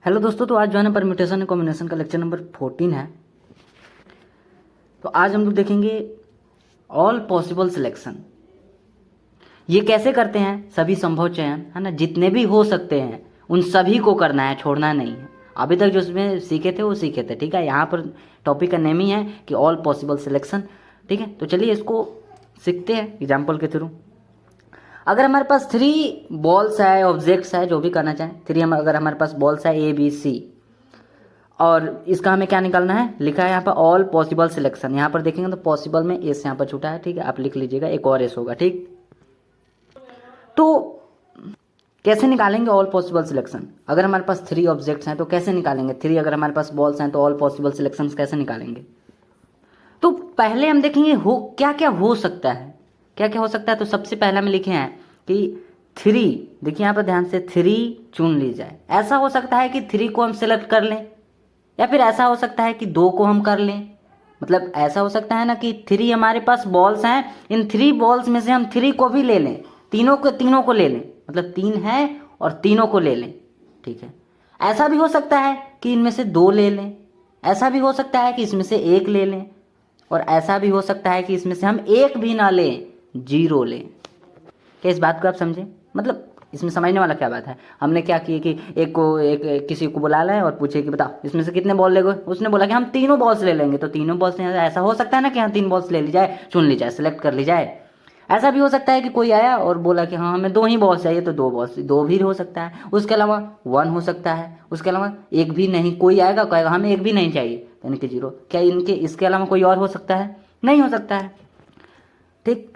Hello दोस्तों, तो आज जो है ना परम्यूटेशन एंड कॉम्बिनेशन का लेक्चर नंबर 14 है। तो आज हम लोग देखेंगे ऑल पॉसिबल सिलेक्शन। ये कैसे करते हैं, सभी संभव चयन है ना, जितने भी हो सकते हैं उन सभी को करना है, छोड़ना नहीं है। अभी तक जो इसमें सीखे थे वो सीखे थे, ठीक है। यहाँ पर टॉपिक का नेम ही है कि ऑल पॉसिबल सिलेक्शन, ठीक है। तो चलिए इसको सीखते हैं एग्जाम्पल के थ्रू। अगर हमारे पास 3 बॉल्स है, ऑब्जेक्ट्स है, जो भी करना चाहें, अगर हमारे पास बॉल्स है ABC, और इसका हमें क्या निकालना है, लिखा है यहाँ पर ऑल पॉसिबल सिलेक्शन। यहाँ पर देखेंगे तो पॉसिबल में एस यहाँ पर छूटा है, ठीक है, आप लिख लीजिएगा, एक और एस होगा, ठीक। तो कैसे निकालेंगे ऑल पॉसिबल सिलेक्शन? अगर हमारे पास 3 ऑब्जेक्ट्स हैं तो कैसे निकालेंगे? 3 अगर हमारे पास बॉल्स हैं तो ऑल पॉसिबल सिलेक्शन कैसे निकालेंगे? तो पहले हम देखेंगे हो क्या क्या हो सकता है, क्या क्या हो सकता है। तो सबसे पहला में लिखे हैं कि 3, देखिए यहाँ पर ध्यान से, 3 चुन ली जाए। ऐसा हो सकता है कि 3 को हम सिलेक्ट कर लें, या फिर ऐसा हो सकता है कि 2 को हम कर लें। मतलब ऐसा हो सकता है ना कि 3 हमारे पास बॉल्स हैं, इन 3 बॉल्स में से हम 3 को भी ले लें, तीनों को ले लें, मतलब 3 है और तीनों को ले लें, ठीक है। ऐसा भी हो सकता है कि इनमें से 2 ले लें, ऐसा भी हो सकता है कि इसमें से 1 ले लें, और ऐसा भी हो सकता है कि इसमें से हम 1 भी ना लें, 0 लें। क्या इस बात को आप समझें? मतलब इसमें समझने वाला क्या बात है? हमने क्या किया कि एक किसी को बुला लाए और पूछे कि बताओ इसमें से कितने बॉल लेंगे। उसने बोला कि हम तीनों बॉल्स ले लेंगे। तो तीनों बॉल्स नहीं, ऐसा हो सकता है ना कि हाँ 3 बॉल्स ले ली जाए, चुन ली जाए, सिलेक्ट कर ली जाए। ऐसा भी हो सकता है कि कोई आया और बोला कि हाँ हमें 2 ही बॉल्स चाहिए, तो 2 भी हो सकता है। उसके अलावा 1 हो सकता है, उसके अलावा 1 भी नहीं, कोई आएगा कहेगा हमें 1 भी नहीं चाहिए, यानी कि 0। क्या इनके इसके अलावा कोई और हो सकता है? नहीं हो सकता है, ठीक।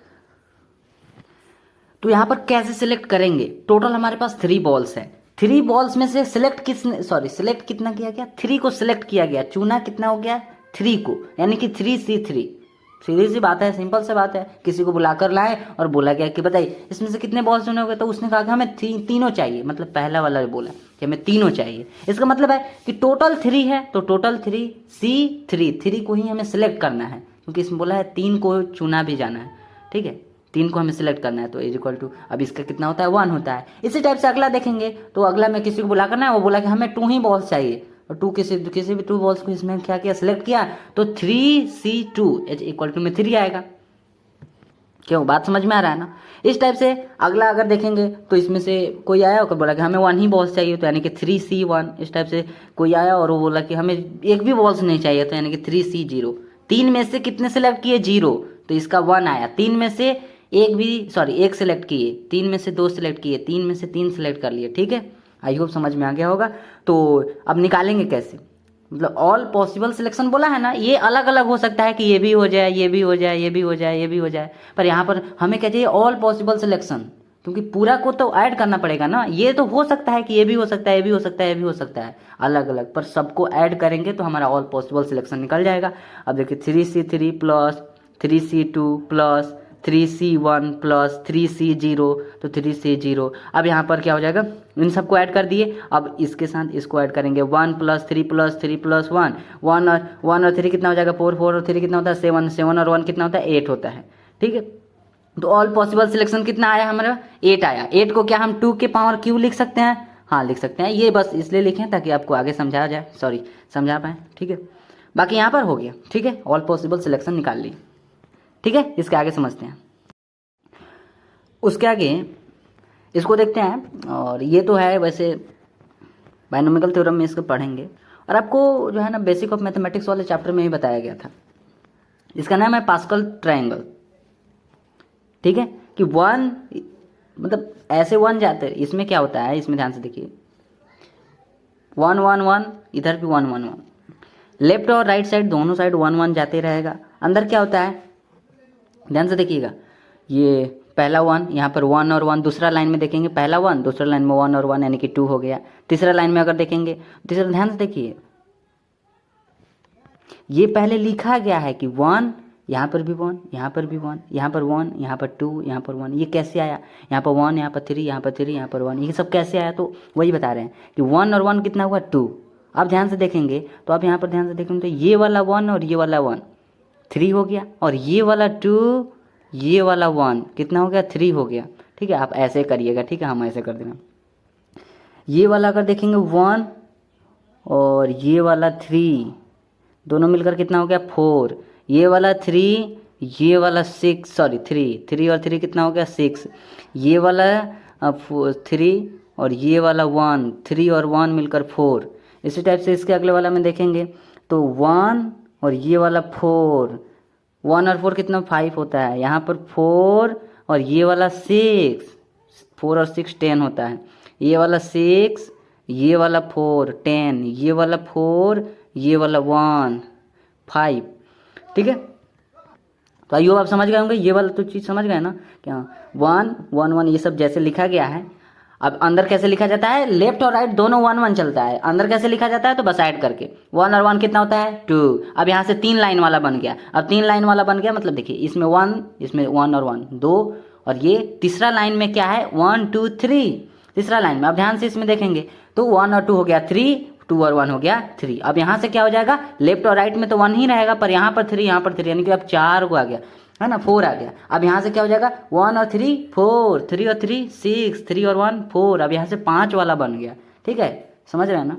तो यहाँ पर कैसे सिलेक्ट करेंगे? टोटल हमारे पास 3 बॉल्स हैं। 3 बॉल्स में से सिलेक्ट कितना किया गया? 3 को सिलेक्ट किया गया, चुना कितना हो गया? 3 को, यानी कि 3C3। सीधी सी बात है, सिंपल सी बात है। किसी को बुलाकर लाए और बोला गया कि बताइए इसमें से कितने बॉल्स चुने हो गए। तो उसने कहा कि हमें तीनों चाहिए, मतलब पहला वाला बोला कि हमें तीनों चाहिए। इसका मतलब है कि टोटल 3 है, तो टोटल 3C3 को ही हमें सिलेक्ट करना है, क्योंकि इसमें बोला है 3 को चुना भी जाना है, ठीक है। 3 को हमें सिलेक्ट करना है, तो इज इक्वल टू, अब इसका कितना होता है? 1 होता है। इसी टाइप से अगला देखेंगे, तो अगला में किसी को बुला करना है, वो बोला कि हमें 2 ही बॉल्स चाहिए, और 2 किसी भी 2 बॉल्स को इसमें क्या किया, सिलेक्ट किया, तो 3C2 इज इक्वल टू में 3 आएगा। क्यों, बात समझ में आ रहा है ना? इस टाइप से अगला अगर देखेंगे तो इसमें से कोई आया और बोला कि हमें 1 ही बॉल्स चाहिए, तो यानी कि 3C1। इस टाइप से कोई आया और वो बोला कि हमें 1 भी बॉल्स नहीं चाहिए, तो यानी कि 3C0। 3 में से कितने सिलेक्ट किए? 0, तो इसका 1 आया। 3 में से 1 सिलेक्ट किए, 3 में से 2 सिलेक्ट किए, 3 में से 3 सिलेक्ट कर लिए, ठीक है। आई होप समझ में आ गया होगा। तो अब निकालेंगे कैसे? मतलब ऑल पॉसिबल सिलेक्शन बोला है ना, ये अलग अलग हो सकता है कि ये भी हो जाए, ये भी हो जाए, ये भी हो जाए, ये भी हो जाए, पर यहाँ पर हमें क्या चाहिए? ऑल पॉसिबल सिलेक्शन, क्योंकि पूरा को तो ऐड करना पड़ेगा ना। ये तो हो सकता है कि ये भी हो सकता है, ये भी हो सकता है, ये भी हो सकता है, अलग अलग, पर सबको ऐड करेंगे तो हमारा ऑल पॉसिबल सिलेक्शन निकल जाएगा। अब देखिए 3C3 plus 3C2 plus 3C1 plus 3C0, तो 3C0। अब यहाँ पर क्या हो जाएगा, इन सबको ऐड कर दिए। अब इसके साथ इसको ऐड करेंगे, 1 प्लस 3 प्लस 3 प्लस 1, 1 और 3 कितना हो जाएगा? 4 और 3 कितना होता है? 7, 7 और 1 कितना होता है? 8 होता है, ठीक है। तो ऑल पॉसिबल सिलेक्शन कितना आया हमारा? 8 आया। 8 को क्या हम 2 के पावर क्यों लिख सकते हैं? हाँ लिख सकते हैं। ये बस इसलिए लिखें ताकि आपको आगे समझा जाए, समझा पाए, ठीक है। बाकी यहाँ पर हो गया, ठीक है, ऑल पॉसिबल सिलेक्शन निकाल ली, ठीक है। इसके आगे समझते हैं, उसके आगे इसको देखते हैं। और ये तो है वैसे बायनोमिकल थ्योरम में इसको पढ़ेंगे, और आपको जो है ना बेसिक ऑफ मैथमेटिक्स वाले चैप्टर में ही बताया गया था। इसका नाम है पास्कल ट्रायंगल, ठीक है। कि 1 मतलब ऐसे 1 जाते हैं, इसमें क्या होता है, इसमें ध्यान से देखिए, 1 1 1, इधर भी 1 1 1, लेफ्ट और राइट साइड दोनों साइड 1 1 जाते रहेगा। अंदर क्या होता है, ध्यान से देखिएगा, ये पहला 1, यहाँ पर 1 और 1, दूसरा लाइन में देखेंगे पहला 1, दूसरा लाइन में 1 और 1, यानी कि 2 हो गया। तीसरा लाइन में अगर देखेंगे, तीसरा ध्यान से देखिए, ये पहले लिखा गया है कि 1, यहाँ पर भी 1, यहाँ पर भी 1, यहाँ पर 1, यहाँ पर 2, यहाँ पर 1। ये कैसे आया? यहाँ पर 1, यहाँ पर 3, यहाँ पर 3, यहाँ पर 1, ये सब कैसे आया? तो वही बता रहे हैं कि 1 और 1 कितना हुआ? 2। अब ध्यान से देखेंगे तो आप यहाँ पर ध्यान से देखेंगे तो ये वाला 1 और ये वाला 1 3 हो गया, और ये वाला 2, ये वाला 1 कितना हो गया? 3 हो गया, ठीक है। आप ऐसे करिएगा, ठीक है, हम ऐसे कर देंगे। ये वाला अगर देखेंगे 1 और ये वाला 3, दोनों मिलकर कितना हो गया 4, ये वाला 3, ये वाला 6, सॉरी 3 और 3 कितना हो गया 6, ये वाला 3 और ये वाला 1, 3 और 1 मिलकर 4। इसी टाइप से इसके अगले वाला में देखेंगे तो 1 और ये वाला 4, 1 और 4 कितना 5 होता है, यहाँ पर 4 और ये वाला 6, 4 और 6 10 होता है, ये वाला 6, ये वाला 4 10, ये वाला 4, ये वाला 1 5। ठीक है, तो आइए आप समझ गए होंगे, ये वाला तो चीज़ समझ गए ना क्या 1 1 1 ये सब जैसे लिखा गया है। अब अंदर कैसे लिखा जाता है, लेफ्ट और राइट दोनों 1 1 चलता है, अंदर कैसे लिखा जाता है तो बस ऐड करके 1 और 1 कितना होता है 2। अब यहाँ से 3 लाइन वाला बन गया, अब 3 लाइन वाला बन गया मतलब देखिए इसमें 1, इसमें 1 और 1 2, और ये तीसरा लाइन में क्या है 1 2 3, तीसरा लाइन में। अब ध्यान से इसमें देखेंगे तो 1 और 2 हो गया 3, 2 और 1 हो गया 3। अब यहाँ से क्या हो जाएगा, लेफ्ट और राइट में तो 1 ही रहेगा, पर यहाँ पर 3, यहाँ पर 3, यानी कि अब 4 को आ गया है ना, 4 आ गया। अब यहाँ से क्या हो जाएगा 1 और 3 4, 3 और 3 6, 3 और 1 4। अब यहाँ से 5 वाला बन गया। ठीक है, समझ रहे हैं ना।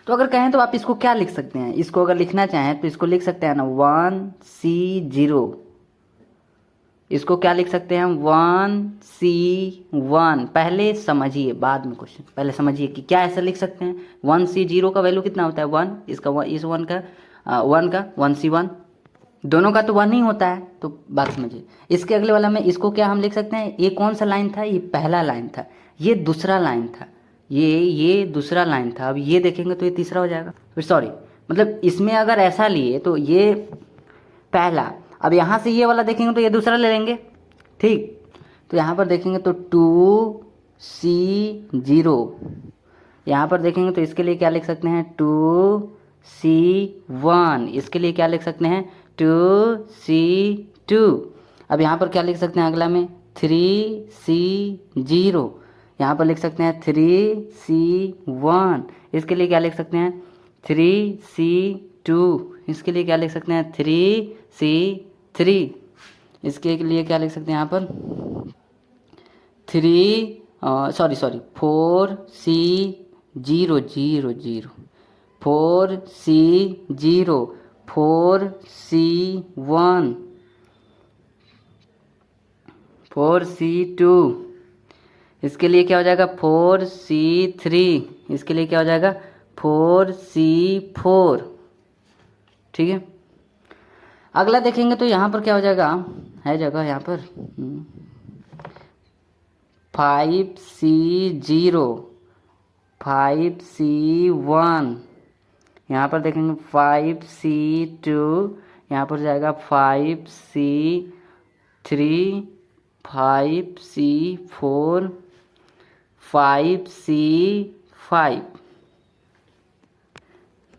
तो अगर कहें तो आप इसको क्या लिख सकते हैं, इसको अगर लिखना चाहें तो इसको लिख सकते हैं ना 1C0, इसको क्या लिख सकते हैं 1C1। पहले समझिए बाद में क्वेश्चन, पहले समझिए कि क्या ऐसा लिख सकते हैं। 1C0 का वैल्यू कितना होता है 1, इसका इस 1 का 1C1, दोनों का तो 1 ही होता है। तो बात समझिए, इसके अगले वाला में इसको क्या हम लिख सकते हैं, ये कौन सा लाइन था, ये पहला लाइन था, ये दूसरा लाइन था, ये दूसरा लाइन था। अब ये देखेंगे तो ये तीसरा हो जाएगा, फिर सॉरी मतलब इसमें अगर ऐसा लिए तो ये पहला, अब यहाँ से ये वाला देखेंगे तो ये दूसरा ले लेंगे। ठीक, तो यहाँ पर देखेंगे तो 2C0, यहाँ पर देखेंगे तो इसके लिए क्या लिख सकते हैं 2C1, इसके लिए क्या लिख सकते हैं 2C2। अब यहाँ पर क्या लिख सकते हैं अगला में 3C0, यहाँ पर लिख सकते हैं 3C1, इसके लिए क्या लिख सकते हैं 3C2, इसके लिए क्या लिख सकते हैं 3C3, इसके लिए क्या लिख सकते हैं यहाँ पर 4C0 4C0 4C1 4C2, इसके लिए क्या हो जाएगा 4C3, इसके लिए क्या हो जाएगा 4C4। ठीक है, अगला देखेंगे तो यहाँ पर क्या हो जाएगा, है जगह यहाँ पर 5C0 5C1, यहाँ पर देखेंगे 5C2, यहाँ पर जाएगा 5C3 5C4 5C5।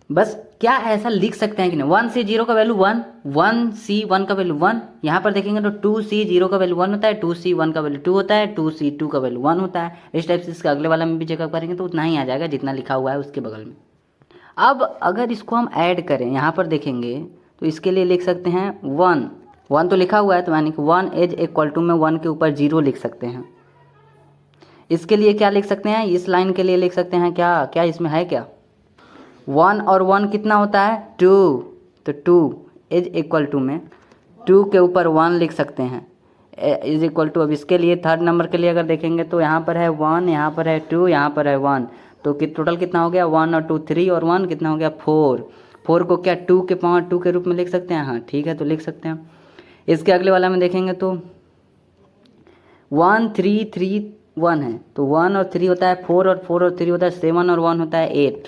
बस क्या ऐसा लिख सकते हैं कि नहीं, 1C0 का वैल्यू 1, 1C1 का वैल्यू 1, यहाँ पर देखेंगे तो 2C0 का वैल्यू 1 होता है, 2C1 का वैल्यू 2 होता है, 2C2 का वैल्यू 1 होता है। इस टाइप से इसका अगले वाला में भी चेकअप करेंगे तो उतना ही आ जाएगा जितना लिखा हुआ है उसके बगल में। अब अगर इसको हम ऐड करें, यहाँ पर देखेंगे तो इसके लिए लिख सकते हैं 1 तो लिखा हुआ है, तो यानी कि 1 इज इक्वल टू में 1 के ऊपर 0 लिख सकते हैं। इसके लिए क्या लिख सकते हैं, इस लाइन के लिए लिख सकते हैं क्या क्या इसमें है क्या 1 और 1 कितना होता है 2, तो 2 इज इक्वल टू में 2 के ऊपर 1 लिख सकते हैं इज इक्वल टू। अब इसके लिए थर्ड नंबर के लिए अगर देखेंगे तो यहाँ पर है 1, यहाँ पर है 2, यहाँ पर है 1, तो टोटल कितना हो गया 1 और 2 3 और 1 कितना हो गया 4। 4 को क्या 2 के पावर 2 के रूप में लिख सकते हैं, हाँ ठीक है तो लिख सकते हैं। इसके अगले वाला में देखेंगे तो 1 3 3 1 है, तो 1 और 3 होता है 4 और 4 और 3 होता है 7 और 1 होता है 8।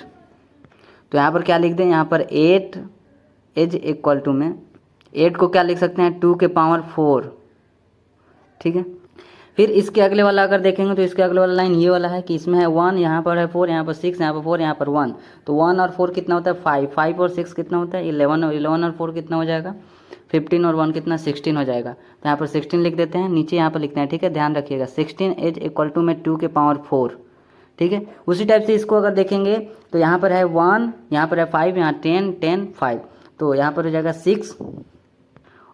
तो यहाँ पर क्या लिख दें, यहाँ पर 8 इज इक्वल टू में 8 को क्या लिख सकते हैं 2 के पावर 4। ठीक है, फिर इसके अगले वाला अगर देखेंगे तो इसके अगले वाला लाइन ये वाला है कि इसमें है 1, यहाँ पर है 4, यहाँ पर 6, यहाँ पर 4, यहाँ पर 1, तो 1 और 4 कितना होता है 5, 5 और 6 कितना होता है 11, और 11 और 4 कितना हो जाएगा 15, और 1 कितना 16 हो जाएगा। तो यहाँ पर 16 लिख देते हैं, नीचे यहाँ पर लिखते हैं। ठीक है, ध्यान रखिएगा 16 इज इक्वल टू में 2 के पावर 4। ठीक है, उसी टाइप से इसको अगर देखेंगे तो यहाँ पर है 1, यहाँ पर है 5, यहाँ 10 10 5, तो यहाँ पर हो जाएगा 6,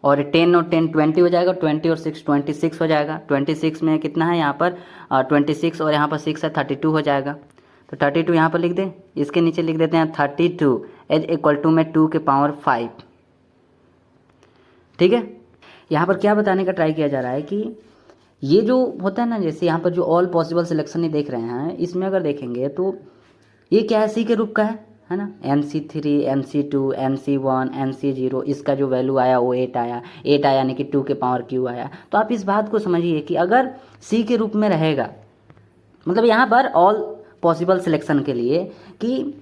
और 10 और 10 20 हो जाएगा, 20 और 6 26 हो जाएगा। 26 में कितना है यहाँ पर 26, और यहाँ पर 6 है 32 हो जाएगा। तो 32 यहाँ पर लिख दें, इसके नीचे लिख देते हैं 32 इज इक्वल टू में 2 के पावर 5। ठीक है, यहाँ पर क्या बताने का ट्राई किया जा रहा है कि ये जो होता है ना, जैसे यहाँ पर जो ऑल पॉसिबल सिलेक्शन ही देख रहे हैं, इसमें अगर देखेंगे तो ये क्या है, सी के रूप का है ना। MC3 MC2 MC1 MC0, इसका जो वैल्यू आया वो 8 आया, 8 आया यानी कि 2 के पावर क्यू आया। तो आप इस बात को समझिए कि अगर सी के रूप में रहेगा, मतलब यहाँ पर ऑल पॉसिबल सिलेक्शन के लिए, कि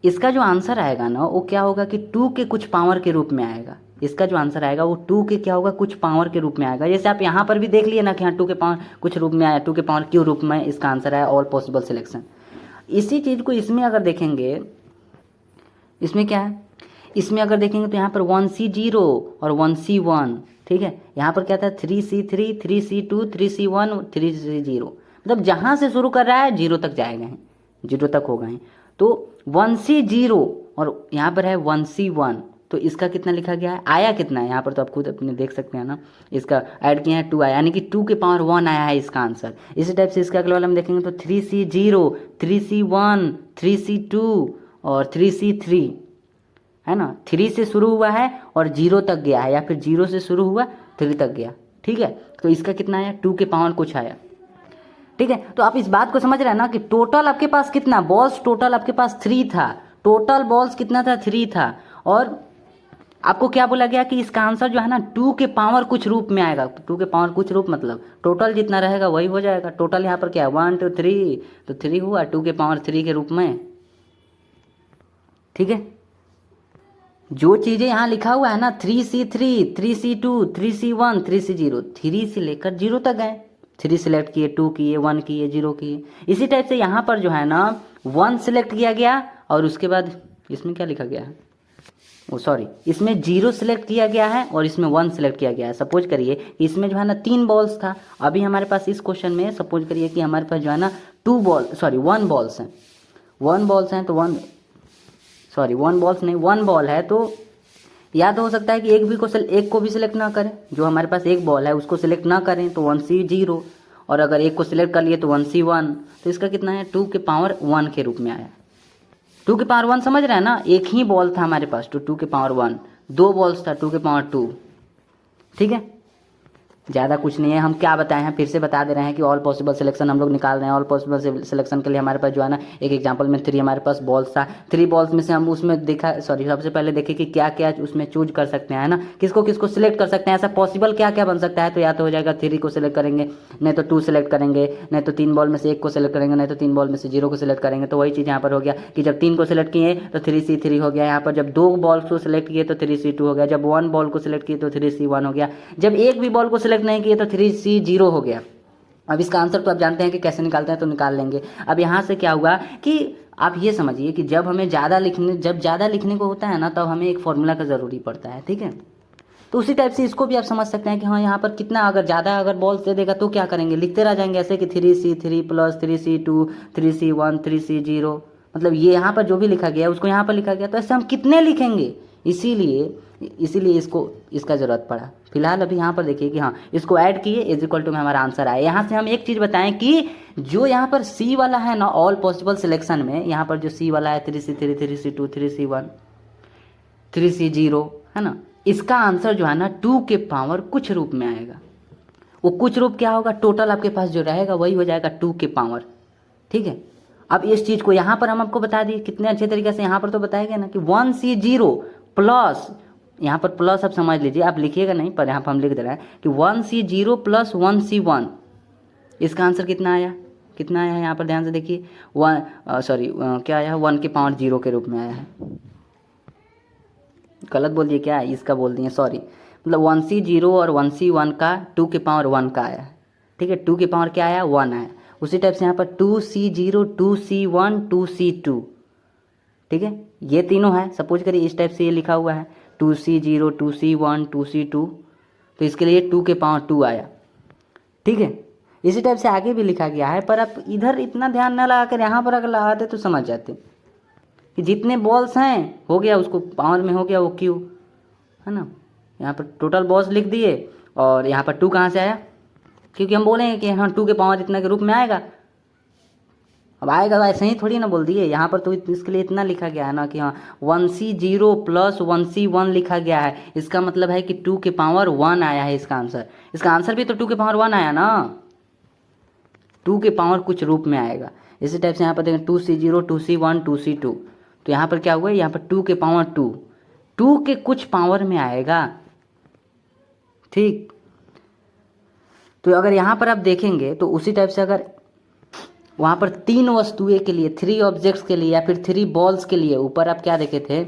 इसका जो आंसर आएगा ना वो क्या होगा कि 2 के कुछ पावर के रूप में आएगा। इसका जो आंसर आएगा वो 2 के क्या होगा, कुछ पावर के रूप में आएगा। जैसे आप यहाँ पर भी देख लिए ना कि हाँ 2 के पावर कुछ रूप में आया, 2 के पावर क्यू रूप में इसका आंसर आया ऑल पॉसिबल सिलेक्शन। इसी चीज़ को इसमें अगर देखेंगे, इसमें क्या है, इसमें अगर देखेंगे तो यहाँ पर 1C0 और 1C1, ठीक है। यहाँ पर क्या था 3C3 3C2 3C1 3C0, मतलब जहाँ से शुरू कर रहा है 0 तक जाएगा, 0 तक हो गए। तो 1C0 और यहाँ पर है 1C1, तो इसका कितना लिखा गया है, आया कितना है यहाँ पर, तो आप खुद अपने देख सकते हैं ना। इसका ऐड किया है 2 आया, यानी कि 2 के पावर 1 आया है इसका आंसर। इसी टाइप से इसका अगले वाला हम देखेंगे तो 3C0 3C1 3C2 और 3C3, है ना। 3 से शुरू हुआ है और 0 तक गया है, या फिर 0 से शुरू हुआ 3 तक गया, ठीक है। तो इसका कितना आया, 2 के पावर कुछ आया, ठीक है। तो आप इस बात को समझ रहे हैं ना कि टोटल आपके पास कितना बॉल्स, टोटल आपके पास 3 था, टोटल बॉल्स कितना था, 3 था। और आपको क्या बोला गया कि इसका आंसर जो है ना 2 के पावर कुछ रूप में आएगा। 2 के पावर कुछ रूप मतलब टोटल जितना रहेगा वही हो जाएगा। टोटल यहाँ पर क्या है 1 2 3, तो 3 हुआ 2 के पावर 3 के रूप में, ठीक है। जो चीज़ें यहाँ लिखा हुआ है ना 3C3 3C2 3C1 3C0, 3 से लेकर 0 तक गए, 3 सिलेक्ट किए, 2 किए, 1 किए, 0 किए। इसी टाइप से यहाँ पर जो है ना 1 सिलेक्ट किया गया और उसके बाद इसमें क्या लिखा गया है, ओ सॉरी, इसमें 0 सिलेक्ट किया गया है और इसमें 1 सिलेक्ट किया गया है। सपोज करिए इसमें जो है ना 3 बॉल्स था, अभी हमारे पास इस क्वेश्चन में सपोज करिए कि हमारे पास जो है ना 1 बॉल्स हैं, 1 बॉल्स हैं, तो 1 बॉल्स नहीं 1 बॉल है। तो या तो हो सकता है कि एक को भी सिलेक्ट ना करें, जो हमारे पास एक बॉल है उसको सिलेक्ट ना करें तो 1C0, और अगर एक को सिलेक्ट कर लिए तो 1C1। तो इसका कितना है 2 के पावर 1 के रूप में आया। 2 के पावर 1 समझ रहे हैं ना, एक ही बॉल था हमारे पास तो 2 के पावर 1, 2 बॉल्स था 2 के पावर 2, ठीक है। ज़्यादा कुछ नहीं है, हम क्या बताए हैं फिर से बता दे रहे हैं कि ऑल पॉसिबल सिलेक्शन हम लोग निकाल रहे हैं। ऑल पॉसिबल सिलेक्शन के लिए हमारे पास जो है ना एक एग्जांपल में 3 हमारे पास बॉल्स था, 3 बॉल्स में से हम उसमें सबसे पहले देखें कि क्या क्या उसमें चूज कर सकते हैं ना, किसको किसको सिलेक्ट कर सकते हैं, ऐसा पॉसिबल क्या क्या बन सकता है। तो या तो हो जाएगा 3 को सिलेक्ट करेंगे, नहीं तो 2 सिलेक्ट करेंगे, नहीं तो 3 बॉल में से 1 को सिलेक्ट करेंगे, नहीं तो 3 बॉल में से 0 को सिलेक्ट करेंगे। तो वही चीज़ यहाँ पर हो गया कि जब 3 को सिलेक्ट किए तो 3C3 हो गया, यहाँ पर जब 2 बॉल्स को सिलेक्ट किए तो 3C2 हो गया, जब 1 बॉल को सिलेक्ट किए तो 3C1 हो गया, जब एक भी बॉल को सिलेक्ट नहीं किए तो 3C0 हो गया। अब इसका आंसर तो आप जानते हैं कि कैसे निकालते हैं, तो निकाल लेंगे। अब यहाँ से क्या हुआ कि आप ये समझिए कि जब हमें ज़्यादा लिखने को होता है ना, तब हमें एक फॉर्मूला का ज़रूरी पड़ता है, ठीक है। तो उसी टाइप से इसको भी आप समझ सकते हैं कि हाँ यहाँ पर कितना अगर बॉल्स दे देगा तो क्या करेंगे, लिखते रह जाएंगे ऐसे कि 3C3 plus 3C2 3C1 3C0, मतलब ये यहाँ पर जो भी लिखा गया उसको यहाँ पर लिखा गया, तो ऐसे हम कितने लिखेंगे, इसीलिए इसका ज़रूरत पड़ा। फिलहाल अभी यहाँ पर देखिए कि हाँ इसको ऐड किए इज इक्वल टू में हमारा आंसर आया। यहाँ से हम एक चीज़ बताएं कि जो यहाँ पर सी वाला है ना ऑल पॉसिबल सिलेक्शन में, यहाँ पर जो सी वाला है 3C3 3C2 3C1 3C0 है ना, इसका आंसर जो है ना 2 के पावर कुछ रूप में आएगा। वो कुछ रूप क्या होगा, टोटल आपके पास जो रहेगा वही हो जाएगा 2 के पावर, ठीक है। अब इस चीज़ को यहाँ पर हम आपको बता दिए कितने अच्छे तरीके से, यहाँ पर तो बताया गया ना कि 1C0 प्लस, यहाँ पर प्लस आप समझ लीजिए, आप लिखिएगा नहीं पर यहाँ पर हम लिख दे रहे हैं कि 1C0 प्लस 1C1, इसका आंसर कितना आया यहाँ पर ध्यान से देखिए, क्या आया 1 के पावर 0 के रूप में आया है। गलत बोल दिए क्या, इसका बोल दिए सॉरी, मतलब 1C0 और 1C1 का 2 के पावर 1 का आया, ठीक है। 2 के पावर क्या आया 1 आया। उसी टाइप से यहाँ पर 2C0 2C1 2C2, ठीक है, ये तीनों है। सपोज करिए इस टाइप से ये लिखा हुआ है 2C0 2C1 2C2, तो इसके लिए 2 के पावर 2 आया, ठीक है। इसी टाइप से आगे भी लिखा गया है, पर आप इधर इतना ध्यान न लगा कर यहाँ पर अगर लगाते तो समझ जाते कि जितने बॉल्स हैं हो गया, उसको पावर में हो गया वो क्यू, है ना। यहाँ पर टोटल बॉल्स लिख दिए और यहाँ पर 2 कहाँ से आया, क्योंकि हम बोलेंगे कि हाँ 2 के पावर इतना के रूप में आएगा, अब आएगा तो ऐसे ही थोड़ी ना बोल दिए, यहाँ पर तो इसके लिए इतना लिखा गया है ना कि हाँ 1C0 प्लस 1C1 लिखा गया है, इसका मतलब है कि 2 के पावर 1 आया है इसका आंसर। इसका आंसर भी तो 2 के पावर 1 आया ना, 2 के पावर कुछ रूप में आएगा। इसी टाइप से यहाँ पर देखें 2C0 2C1 2C2, तो यहाँ पर क्या हुआ, यहाँ पर 2 के पावर 2 के कुछ पावर में आएगा, ठीक। तो अगर यहाँ पर आप देखेंगे तो उसी टाइप से अगर वहाँ पर 3 वस्तुएं के लिए, 3 ऑब्जेक्ट्स के लिए या फिर 3 बॉल्स के लिए, ऊपर आप क्या देखे थे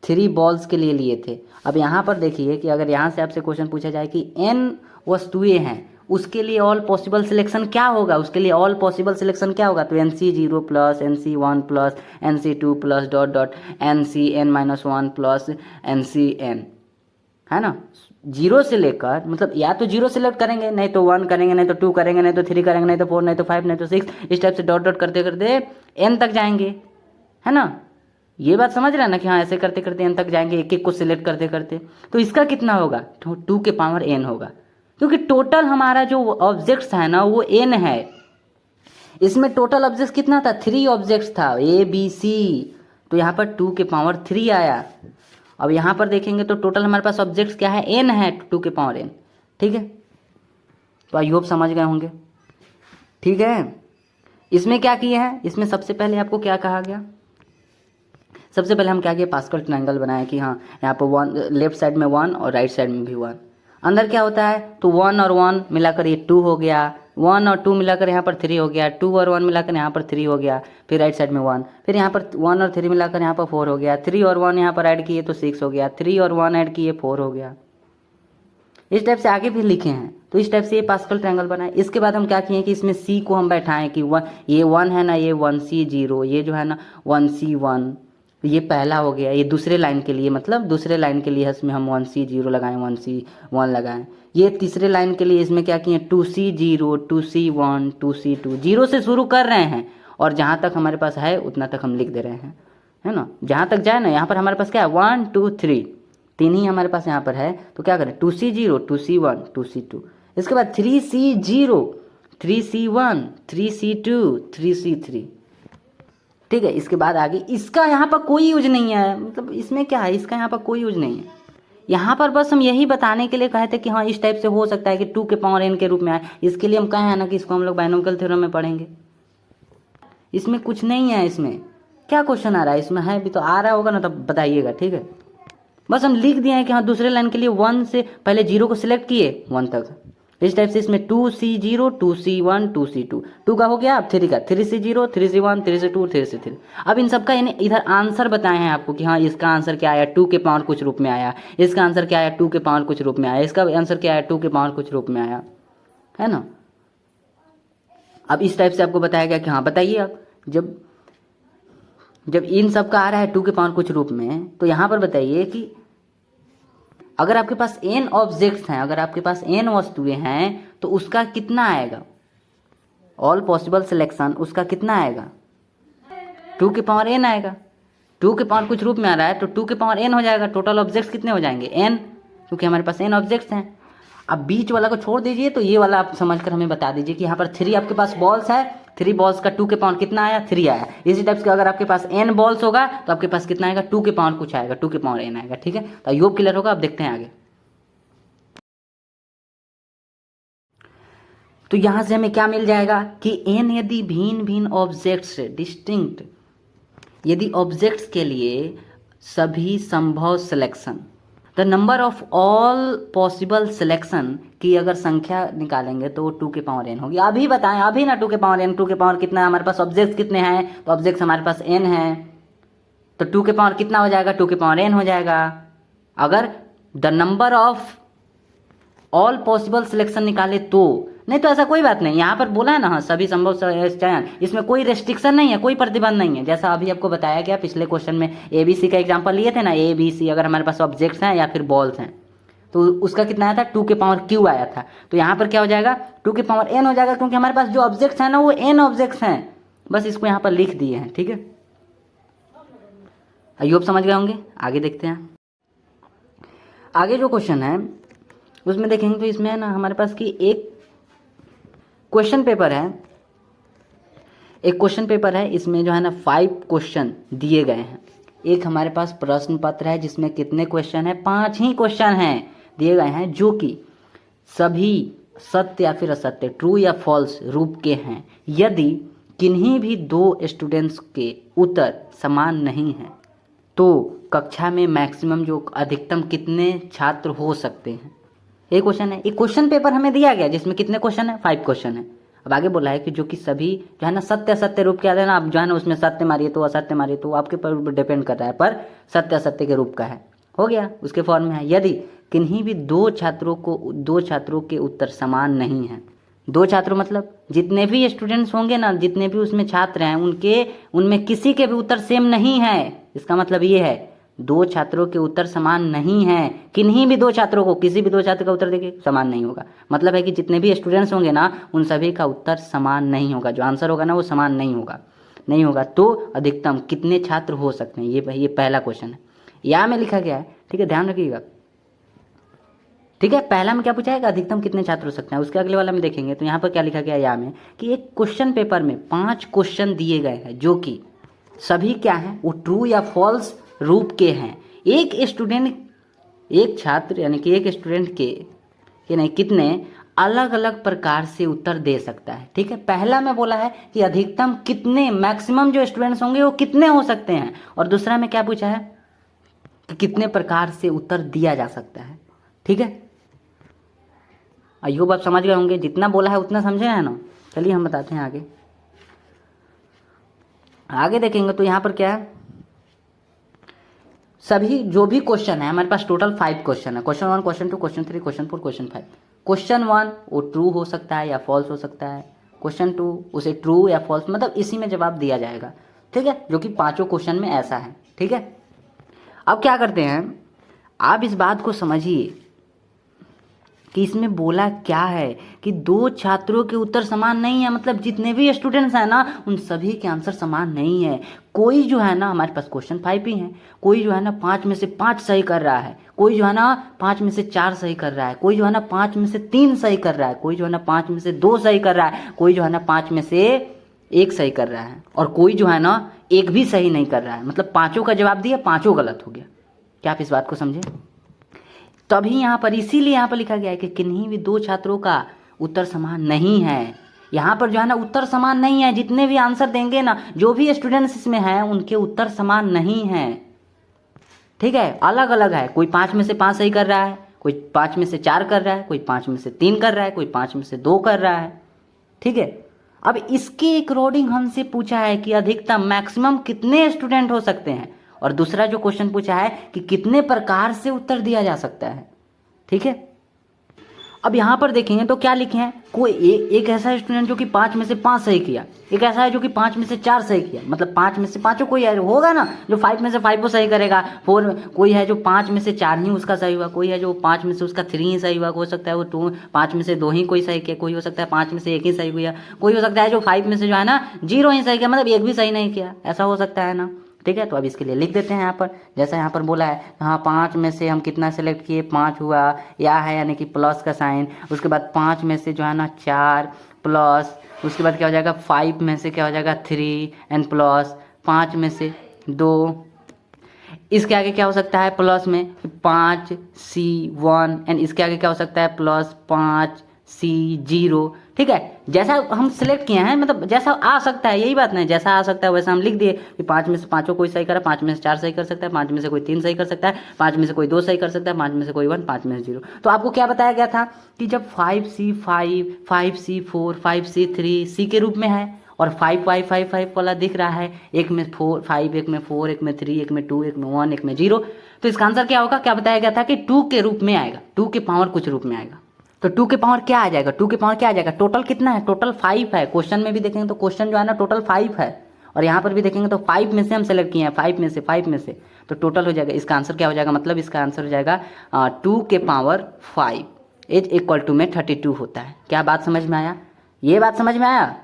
3 बॉल्स के लिए लिए थे। अब यहाँ पर देखिए कि अगर यहाँ से आपसे क्वेश्चन पूछा जाए कि n वस्तुएं हैं, उसके लिए ऑल पॉसिबल सिलेक्शन क्या होगा, उसके लिए ऑल पॉसिबल सिलेक्शन क्या होगा, तो NC0 plus NC1 plus NC2 plus dot dot NCn-1 plus NCn, है ना। 0 से लेकर, मतलब या तो 0 सेलेक्ट करेंगे, नहीं तो 1 करेंगे, नहीं तो 2 करेंगे, नहीं तो 3 करेंगे, नहीं तो 4, नहीं तो 5, नहीं तो 6, इस टाइप से डॉट डॉट करते करते n तक जाएंगे, है ना। ये बात समझ रहे हैं ना कि हाँ ऐसे करते करते n तक जाएंगे, एक एक को सिलेक्ट करते करते। तो इसका कितना होगा, तो 2 के पावर n होगा, क्योंकि टोटल हमारा जो ऑब्जेक्ट्स है ना वो n है। इसमें टोटल ऑब्जेक्ट्स कितना था, 3 ऑब्जेक्ट्स था ABC, तो यहाँ पर 2 के पावर 3 आया। अब यहाँ पर देखेंगे तो टोटल हमारे पास ऑब्जेक्ट्स क्या है, n है, 2 के पावर n, ठीक है। तो आई होप समझ गए होंगे, ठीक है। इसमें क्या किए हैं, इसमें सबसे पहले आपको क्या कहा गया, सबसे पहले हम क्या किए, पास्कल ट्रायंगल बनाए कि हाँ यहाँ पर 1 लेफ्ट साइड में 1 और राइट साइड में भी 1। अंदर क्या होता है, तो 1 और 1 मिलाकर ये 2 हो गया, 1 और 2 मिलाकर यहाँ पर 3 हो गया, 2 और 1 मिलाकर यहाँ पर 3 हो गया, फिर राइट साइड में 1, फिर यहाँ पर 1 और 3 मिलाकर यहाँ पर 4 हो गया, 3 और 1 यहाँ पर ऐड किए तो 6 हो गया, 3 और 1 ऐड किए 4 हो गया। इस टाइप से आगे भी लिखे हैं, तो इस टाइप से ये पास्कल ट्रायंगल बनाए। इसके बाद हम क्या किए कि इसमें C को हम बैठाएं कि ये 1 है ना, ये 1C0, ये जो है ना 1C1, ये पहला हो गया, ये दूसरे लाइन के लिए, मतलब दूसरे लाइन के लिए इसमें हम 1C0 लगाएं, 1C1 लगाएं। ये तीसरे लाइन के लिए इसमें क्या किए 2C0 2C1 2C2, 0 से शुरू कर रहे हैं और जहाँ तक हमारे पास है उतना तक हम लिख दे रहे हैं, है ना। जहाँ तक जाए ना, यहाँ पर हमारे पास क्या है 1 2 3, 3 ही हमारे पास यहाँ पर है, तो क्या करें 2C0 2C1 2C2, इसके बाद 3C0 3C1 3C2 3C3, ठीक है। इसके बाद आगे इसका यहाँ पर कोई यूज नहीं है, मतलब इसमें क्या है, इसका यहाँ पर कोई यूज नहीं है। यहाँ पर बस हम यही बताने के लिए कहे थे कि हाँ इस टाइप से हो सकता है कि 2 के पावर n के रूप में आए, इसके लिए हम कहे हैं ना कि इसको हम लोग बाइनोमियल थ्योरम में पढ़ेंगे। इसमें कुछ नहीं है, इसमें क्या क्वेश्चन आ रहा है, इसमें है भी तो आ रहा होगा ना, तब बताइएगा, ठीक है। बस हम लिख दिए हैं कि हाँ दूसरे लाइन के लिए 1 से पहले 0 को सिलेक्ट किए 1 तक, इस टाइप से इसमें 2C0 2C1 2C2, 2 का हो गया, अब 3 का 3C0 3C1 3C2 3C3। अब इन सब का यानी इधर आंसर बताए हैं आपको कि हाँ इसका आंसर क्या आया, 2 के पावर कुछ रूप में आया, इसका आंसर क्या आया 2 के पावर कुछ रूप में आया, इसका आंसर क्या आया 2 के पावर कुछ रूप में आया, है ना। अब इस टाइप से आपको बताया गया कि हाँ बताइए आप, जब इन सब का आ रहा है 2 के पावर कुछ रूप में, तो यहाँ पर बताइए कि अगर आपके पास n ऑब्जेक्ट्स हैं, अगर आपके पास n वस्तुएं हैं तो उसका कितना आएगा, ऑल पॉसिबल सिलेक्शन उसका कितना आएगा, 2 के पावर n आएगा। 2 के पावर कुछ रूप में आ रहा है तो 2 के पावर n हो जाएगा। टोटल ऑब्जेक्ट्स कितने हो जाएंगे n, क्योंकि हमारे पास n ऑब्जेक्ट्स हैं। अब बीच वाला को छोड़ दीजिए, तो ये वाला आप समझकर हमें बता दीजिए कि यहाँ पर 3 आपके पास बॉल्स है, 3 बॉल्स का 2 के पावर कितना आया 3 आया। इसी टाइप से अगर आपके पास n बॉल्स होगा तो आपके पास कितना आएगा 2 के पावर कुछ आएगा, 2 के पावर n आएगा, ठीक है। तो आई होप क्लियर होगा। अब देखते हैं आगे। तो यहाँ से हमें क्या मिल जाएगा कि n यदि भिन्न भिन्न ऑब्जेक्ट्स डिस्टिंक्ट, यदि ऑब्जेक्ट्स के लिए सभी संभव selection, the number of all possible selection की अगर संख्या निकालेंगे तो 2 के पावर n होगी। अभी बताएं, अभी ना 2 के पावर n, 2 के पावर कितना है हमारे पास, ऑब्जेक्ट्स कितने हैं, तो ऑब्जेक्ट्स हमारे पास n है, तो 2 के पावर कितना हो जाएगा 2 के पावर n हो जाएगा। अगर the number of all possible selection निकाले तो, नहीं तो ऐसा कोई बात नहीं। यहाँ पर बोला है ना हाँ सभी संभव चयन, इसमें कोई रेस्ट्रिक्शन नहीं है, कोई प्रतिबंध नहीं है। जैसा अभी आपको बताया गया पिछले क्वेश्चन में ABC का एग्जांपल लिए थे ना, ABC अगर हमारे पास ऑब्जेक्ट्स हैं या फिर बॉल्स हैं तो उसका कितना आया था 2 के पावर Q आया था। तो यहाँ पर क्या हो जाएगा 2 के पावर n हो जाएगा, क्योंकि हमारे पास जो ऑब्जेक्ट्स हैं ना वो n ऑब्जेक्ट्स हैं, बस इसको यहाँ पर लिख दिए हैं, ठीक है। आई होप समझ गए होंगे। आगे देखते हैं। आगे जो क्वेश्चन है उसमें देखेंगे तो इसमें है ना हमारे पास की एक क्वेश्चन पेपर है, एक क्वेश्चन पेपर है, इसमें जो है ना 5 क्वेश्चन दिए गए हैं। एक हमारे पास प्रश्न पत्र है जिसमें कितने क्वेश्चन है, 5 ही क्वेश्चन हैं दिए गए हैं, जो कि सभी सत्य या फिर असत्य, ट्रू या फॉल्स रूप के हैं। यदि किन्हीं भी 2 स्टूडेंट्स के उत्तर समान नहीं हैं तो कक्षा में मैक्सिमम जो अधिकतम कितने छात्र हो सकते हैं। ये क्वेश्चन है, एक क्वेश्चन पेपर हमें दिया गया जिसमें कितने क्वेश्चन है, 5 क्वेश्चन है। अब आगे बोला है कि जो कि सभी जो है ना सत्य असत्य रूप के आते हैं ना, आप जो है ना उसमें सत्य मारिए तो असत्य मारिए तो आपके पर डिपेंड कर रहा है, पर सत्य असत्य के रूप का है, हो गया उसके फॉर्म में है। यदि किन्हीं भी 2 छात्रों के उत्तर समान नहीं हैं, 2 छात्रों मतलब जितने भी स्टूडेंट्स होंगे ना, जितने भी उसमें छात्र हैं, उनमें किसी के भी उत्तर सेम नहीं है। इसका मतलब ये है 2 छात्रों के उत्तर समान नहीं हैं, किन्हीं भी 2 छात्रों को, किसी भी 2 छात्र का उत्तर देखिए समान नहीं होगा। मतलब है कि जितने भी स्टूडेंट्स होंगे ना उन सभी का उत्तर समान नहीं होगा, जो आंसर होगा ना वो समान नहीं होगा। तो अधिकतम कितने छात्र हो सकते हैं, ये पहला क्वेश्चन है, या में लिखा गया है, ठीक है, ध्यान रखिएगा। ठीक है, पहला में क्या पूछा है, अधिकतम कितने छात्र हो सकते हैं, उसके अगले वाला में देखेंगे तो यहाँ पर क्या लिखा गया या में कि एक क्वेश्चन पेपर में 5 क्वेश्चन दिए गए हैं जो कि सभी क्या हैं, वो ट्रू या फॉल्स रूप के हैं। एक छात्र यानी कि एक स्टूडेंट के नहीं कितने अलग अलग प्रकार से उत्तर दे सकता है। ठीक है, पहला में बोला है कि अधिकतम कितने, मैक्सिमम जो स्टूडेंट्स होंगे वो कितने हो सकते हैं, और दूसरा में क्या पूछा है कि कितने प्रकार से उत्तर दिया जा सकता है। ठीक है, आई होप आप समझ गए होंगे, जितना बोला है उतना समझे है ना। चलिए हम बताते हैं आगे देखेंगे तो यहाँ पर क्या है, सभी जो भी क्वेश्चन है हमारे पास टोटल 5 क्वेश्चन है, question 1, question 2, question 3, question 4, question 5। Question 1 वो ट्रू हो सकता है या फॉल्स हो सकता है, क्वेश्चन 2 उसे ट्रू या फॉल्स मतलब इसी में जवाब दिया जाएगा। ठीक है, जो कि 5 क्वेश्चन में ऐसा है। ठीक है, अब क्या करते हैं, आप इस बात को समझिए कि इसमें बोला क्या है कि 2 छात्रों के उत्तर समान नहीं है, मतलब जितने भी स्टूडेंट्स हैं ना उन सभी के आंसर समान नहीं है। कोई जो है ना, हमारे पास क्वेश्चन 5 ही है, कोई जो है ना 5 में से 5 सही कर रहा है, कोई जो है ना 5 में से 4 सही कर रहा है, कोई जो है ना 5 में से 3 सही कर रहा है, कोई जो है ना 5 में से 2 सही कर रहा है, कोई जो है ना 5 में से 1 सही कर रहा है, और कोई जो है ना 1 भी सही नहीं कर रहा है। मतलब 5 का जवाब दिया, 5 गलत हो गया। क्या आप इस बात को समझे? तभी यहाँ पर, इसीलिए यहाँ पर लिखा गया है कि किन्हीं भी 2 छात्रों का उत्तर समान नहीं है। यहाँ पर जो है ना उत्तर समान नहीं है, जितने भी आंसर देंगे ना, जो भी स्टूडेंट्स इसमें हैं उनके उत्तर समान नहीं है। ठीक है, अलग अलग है, कोई 5 में से 5 सही कर रहा है, कोई 5 में से 4 कर रहा है, कोई 5 में से 3 कर रहा है, कोई 5 में से 2 कर रहा है। ठीक है, अब इसके अकॉर्डिंग हमसे पूछा है कि अधिकतम मैक्सिमम कितने स्टूडेंट हो सकते हैं, और दूसरा जो क्वेश्चन पूछा है कि कितने प्रकार से उत्तर दिया जा सकता है। ठीक है, अब यहाँ पर देखेंगे तो क्या लिखे हैं, कोई एक ऐसा स्टूडेंट जो कि 5 में से 5 सही किया, एक ऐसा है जो कि 5 में से 4 सही किया, मतलब 5 में से 5 कोई होगा ना जो 5 में से 5 को सही करेगा, 4 कोई है जो 5 में से 4 ही उसका सही हुआ, कोई है जो 5 में से उसका 3 ही सही हुआ, हो सकता है वो 5 में से 2 ही कोई सही किया, कोई हो सकता है 5 में से 1 ही सही हुआ, कोई हो सकता है जो 5 में से जो है ना 0 ही सही किया, मतलब 1 भी सही नहीं किया, ऐसा हो सकता है ना। ठीक है, तो अब इसके लिए लिख देते हैं यहाँ पर, जैसा यहाँ पर बोला है, हाँ 5 में से हम कितना सेलेक्ट किए, 5 हुआ, या है यानी कि प्लस का साइन, उसके बाद 5 में से जो है ना 4 प्लस, उसके बाद क्या हो जाएगा 5 में से क्या हो जाएगा 3 एंड प्लस 5 में से 2, इसके आगे क्या हो सकता है प्लस में 5C1 एंड इसके आगे क्या हो सकता है प्लस 5C0। ठीक है, जैसा हम सिलेक्ट किए हैं, मतलब जैसा आ सकता है, यही बात नहीं, जैसा आ सकता है वैसा हम लिख दिए कि 5 में से 5 कोई सही करा, 5 में से 4 सही कर सकता है, 5 में से कोई 3 सही कर सकता है, 5 में से कोई 2 सही कर सकता है, 5 में से कोई 1, 5 में से 0। तो आपको क्या बताया गया था कि जब 5C5, 5C4, 5C3 C के रूप में है और 5 5 5 5 वाला दिख रहा है, एक में 5, एक में 4, एक में 3, एक में 2, एक में 1, एक में 0, तो इसका आंसर क्या होगा, क्या बताया गया था कि 2 के रूप में आएगा, 2 के पावर कुछ रूप में आएगा। तो 2 के पावर क्या आ जाएगा, 2 के पावर क्या आ जाएगा, टोटल कितना है, टोटल 5 है। क्वेश्चन में भी देखेंगे तो क्वेश्चन जो है ना टोटल 5 है, और यहाँ पर भी देखेंगे तो 5 में से हम सेलेक्ट किए हैं, 5 में से, तो टोटल हो जाएगा, इसका आंसर क्या हो जाएगा, मतलब इसका आंसर हो जाएगा 2 के पावर 5 इज इक्वल टू में 32 होता है। क्या बात समझ में आया, ये बात समझ में आया?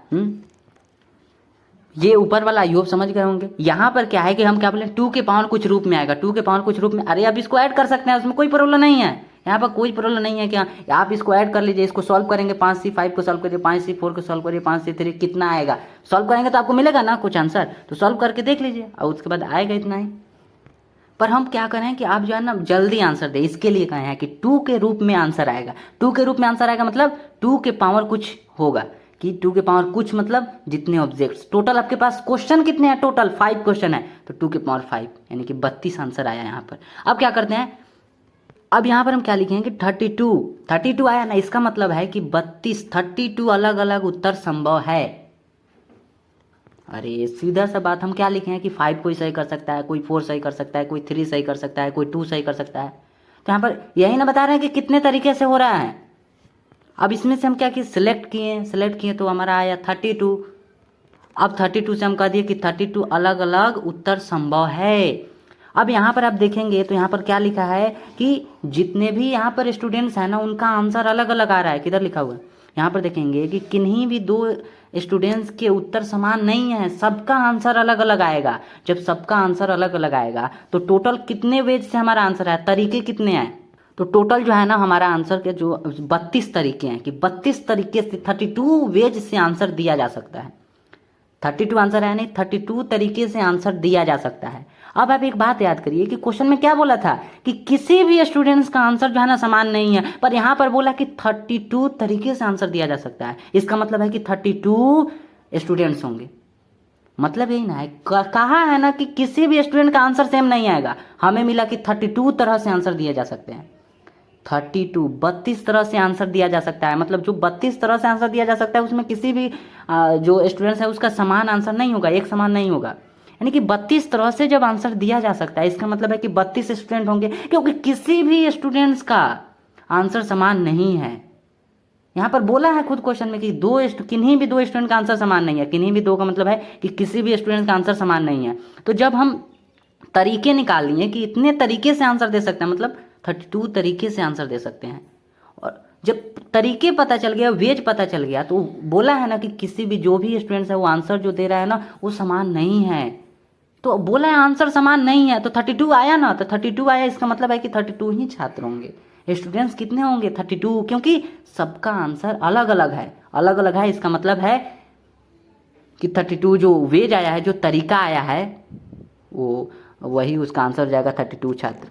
ये ऊपर वाला आई होप समझ गए होंगे। यहाँ पर क्या है कि हम क्या बोले, 2 के पावर कुछ रूप में आएगा, 2 के पावर कुछ रूप में, अरे अब इसको ऐड कर सकते हैं, उसमें कोई प्रॉब्लम नहीं है, यहाँ पर कोई प्रॉब्लम नहीं है कि हाँ आप इसको ऐड कर लीजिए, इसको सॉल्व करेंगे 5C5 को सॉल्व करिए, 5C4 को सॉल्व करिए, 5C3 कितना आएगा, सॉल्व करेंगे तो आपको मिलेगा ना कुछ आंसर, तो सॉल्व करके देख लीजिए और उसके बाद आएगा इतना ही। पर हम क्या करें कि आप जो है ना जल्दी आंसर दें, इसके लिए कहे हैं कि 2 के रूप में आंसर आएगा। 2 के रूप में आंसर आएगा मतलब 2 के पावर कुछ होगा, कि 2 के पावर कुछ मतलब जितने ऑब्जेक्ट्स, टोटल आपके पास क्वेश्चन कितने हैं, टोटल 5 क्वेश्चन है, तो 2 के पावर 5 यानी कि 32 आंसर आया यहाँ पर। अब क्या करते हैं, अब यहाँ पर हम क्या लिखेंगे कि 32 आया ना, इसका मतलब है कि 32 अलग अलग उत्तर संभव है। अरे सीधा सा बात, हम क्या लिखे हैं कि 5 कोई सही कर सकता है, कोई 4 सही कर सकता है, कोई 3 सही कर सकता है, कोई 2 सही कर सकता है। तो यहाँ पर यही ना बता रहे हैं कि कितने तरीके से हो रहा है। अब इसमें से हम क्या किए, सिलेक्ट किए तो हमारा आया 32। अब 32 से हम कह दिए कि 32 अलग अलग उत्तर संभव है। अब यहाँ पर आप देखेंगे तो यहाँ पर क्या लिखा है कि जितने भी यहाँ पर स्टूडेंट्स हैं ना उनका आंसर अलग अलग आ रहा है। किधर लिखा हुआ है, यहाँ पर देखेंगे कि किन्हीं भी 2 स्टूडेंट्स के उत्तर समान नहीं है, सबका आंसर अलग अलग आएगा। जब सबका आंसर अलग अलग आएगा तो टोटल कितने वेज से हमारा आंसर है, तरीके कितने हैं, तो टोटल जो है ना हमारा आंसर के जो 32 तरीके हैं, कि 32 तरीके से 32 वेज से आंसर दिया जा सकता है। 32 आंसर है नहीं, 32 तरीके से आंसर दिया जा सकता है। अब आप एक बात याद करिए कि क्वेश्चन में क्या बोला था कि किसी भी स्टूडेंट्स का आंसर जो है ना समान नहीं है, पर यहाँ पर बोला कि 32 तरीके से आंसर दिया जा सकता है। इसका मतलब है कि 32 स्टूडेंट्स होंगे, मतलब यही ना है, कहा है ना कि किसी भी स्टूडेंट का आंसर सेम नहीं आएगा। हमें मिला कि 32 तरह से आंसर दिए जा सकते हैं। 32 तरह से आंसर दिया जा सकता है, मतलब जो 32 तरह से आंसर दिया जा सकता है उसमें किसी भी जो स्टूडेंट्स है उसका समान आंसर नहीं होगा, एक समान नहीं होगा। यानी कि 32 तरह से जब आंसर दिया जा सकता है, इसका मतलब है कि 32 स्टूडेंट होंगे, क्योंकि किसी भी स्टूडेंट्स का आंसर समान नहीं है। यहाँ पर बोला है खुद क्वेश्चन में कि किन्हीं भी 2 स्टूडेंट का आंसर समान नहीं है। किन्हीं भी 2 का मतलब है कि किसी भी स्टूडेंट का आंसर समान नहीं है। तो जब हम तरीके निकाल लिए कि इतने तरीके से आंसर दे सकते हैं, मतलब 32 तरीके से आंसर दे सकते हैं, और जब तरीके पता चल गया, वेज पता चल गया, तो बोला है ना कि किसी भी जो भी स्टूडेंट्स है वो आंसर जो दे रहा है ना वो समान नहीं है। तो बोला है आंसर समान नहीं है, तो 32 आया ना, तो 32 आया, इसका मतलब है कि 32 ही छात्र होंगे। स्टूडेंट्स कितने होंगे, 32, क्योंकि सबका आंसर अलग अलग है। इसका मतलब है कि 32 जो वेज आया है, जो तरीका आया है, वो वही उसका आंसर हो जाएगा 32 छात्र।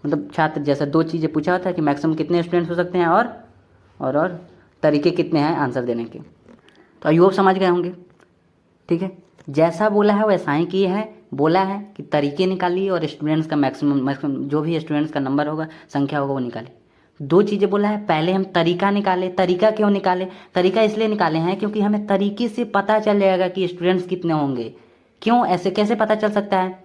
मतलब छात्र जैसा 2 चीज़ें पूछा था कि मैक्सिमम कितने स्टूडेंट्स हो सकते हैं और तरीके कितने हैं आंसर देने के। तो आई होप समझ गए होंगे। ठीक है, जैसा बोला है वैसा ही किए हैं। बोला है कि तरीके निकालिए और स्टूडेंट्स का मैक्सिमम जो भी स्टूडेंट्स का नंबर होगा, संख्या होगा, वो निकाले। 2 चीज़ें बोला है, पहले हम तरीका निकाले। तरीका क्यों निकाले, तरीका इसलिए निकाले हैं क्योंकि हमें तरीके से पता चल जाएगा कि स्टूडेंट्स कितने होंगे। क्यों, ऐसे कैसे पता चल सकता है,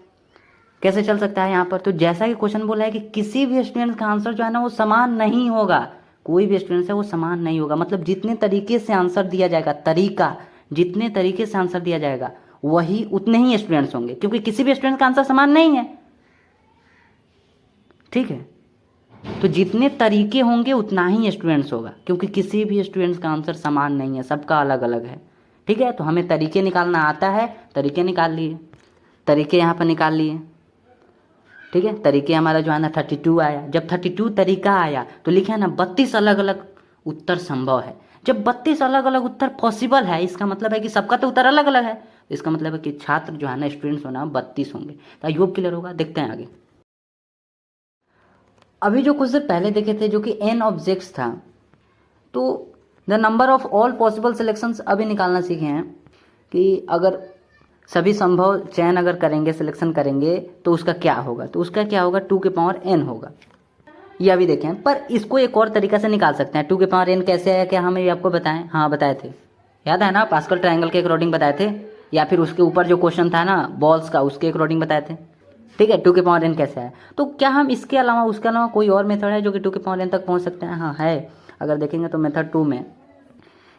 कैसे चल सकता है यहाँ पर, तो जैसा कि क्वेश्चन बोला है कि किसी भी स्टूडेंट का आंसर जो है ना वो समान नहीं होगा। कोई भी स्टूडेंट है वो समान नहीं होगा, मतलब जितने तरीके से आंसर दिया जाएगा, जितने तरीके से आंसर दिया जाएगा वही उतने ही स्टूडेंट्स होंगे, क्योंकि किसी भी स्टूडेंट का आंसर समान नहीं है। ठीक है, तो जितने तरीके होंगे उतना ही स्टूडेंट्स होगा, क्योंकि किसी भी स्टूडेंट्स का आंसर समान नहीं है, सबका अलग अलग है। ठीक है, तो हमें तरीके निकालना आता है, तरीके निकाल लिए, तरीके यहाँ पर निकाल लिए। ठीक है, तरीके हमारा जो है ना 32 आया। जब 32 तरीका आया तो लिखा है ना 32 अलग अलग उत्तर संभव है। जब 32 अलग अलग उत्तर पॉसिबल है, इसका मतलब है कि सबका तो उत्तर अलग अलग है, इसका मतलब है कि छात्र जो है ना, स्टूडेंट्स होना 32 होंगे। तो आई होप क्लियर होगा। देखते हैं आगे। अभी जो कुछ देर पहले देखे थे जो कि n ऑब्जेक्ट्स था, तो the number of all possible selections अभी निकालना सीखे हैं कि अगर सभी संभव चयन अगर करेंगे, सिलेक्शन करेंगे तो उसका क्या होगा, तो उसका क्या होगा 2 के पावर n होगा। ये अभी देखें, पर इसको एक और तरीका से निकाल सकते हैं। 2 के पावर n कैसे आया, क्या हमें आपको बताएं? हाँ बताए थे, याद है ना, पास्कल ट्रायंगल के अकॉर्डिंग बताए थे, या फिर उसके ऊपर जो क्वेश्चन था ना बॉल्स का, उसके अकॉर्डिंग बताए थे। ठीक है, 2 के पावर n कैसे आया, तो क्या हम इसके अलावा उसके अलावा कोई और मेथड है जो कि 2 के पावर n तक पहुँच सकते हैं? हाँ है। अगर देखेंगे तो मेथड 2 में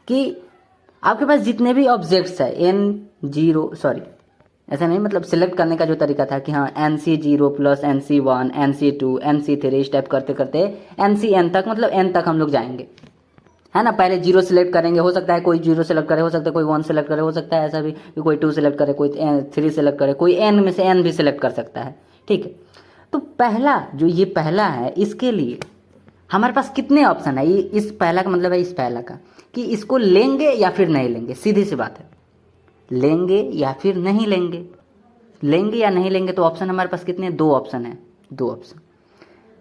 कि आपके पास जितने भी ऑब्जेक्ट्स है ऐसा नहीं, मतलब सिलेक्ट करने का जो तरीका था कि हाँ NC0 plus NC1 NC2 NC3 इस टाइप करते करते NCN तक, मतलब n तक हम लोग जाएंगे, है ना। पहले 0 सिलेक्ट करेंगे, हो सकता है कोई 0 सिलेक्ट करे, हो सकता है कोई 1 सिलेक्ट करे, हो सकता है ऐसा भी कि कोई 2 सिलेक्ट करे, कोई 3 सिलेक्ट करे, कोई n में से n भी सिलेक्ट कर सकता है। ठीक है, तो पहला जो ये पहला है, इसके लिए हमारे पास कितने ऑप्शन है, ये इस पहला का मतलब है इस पहला का कि इसको लेंगे या फिर नहीं लेंगे, सीधी सी बात है, लेंगे या फिर नहीं लेंगे, लेंगे या नहीं लेंगे। तो ऑप्शन हमारे पास कितने, दो ऑप्शन है, दो ऑप्शन।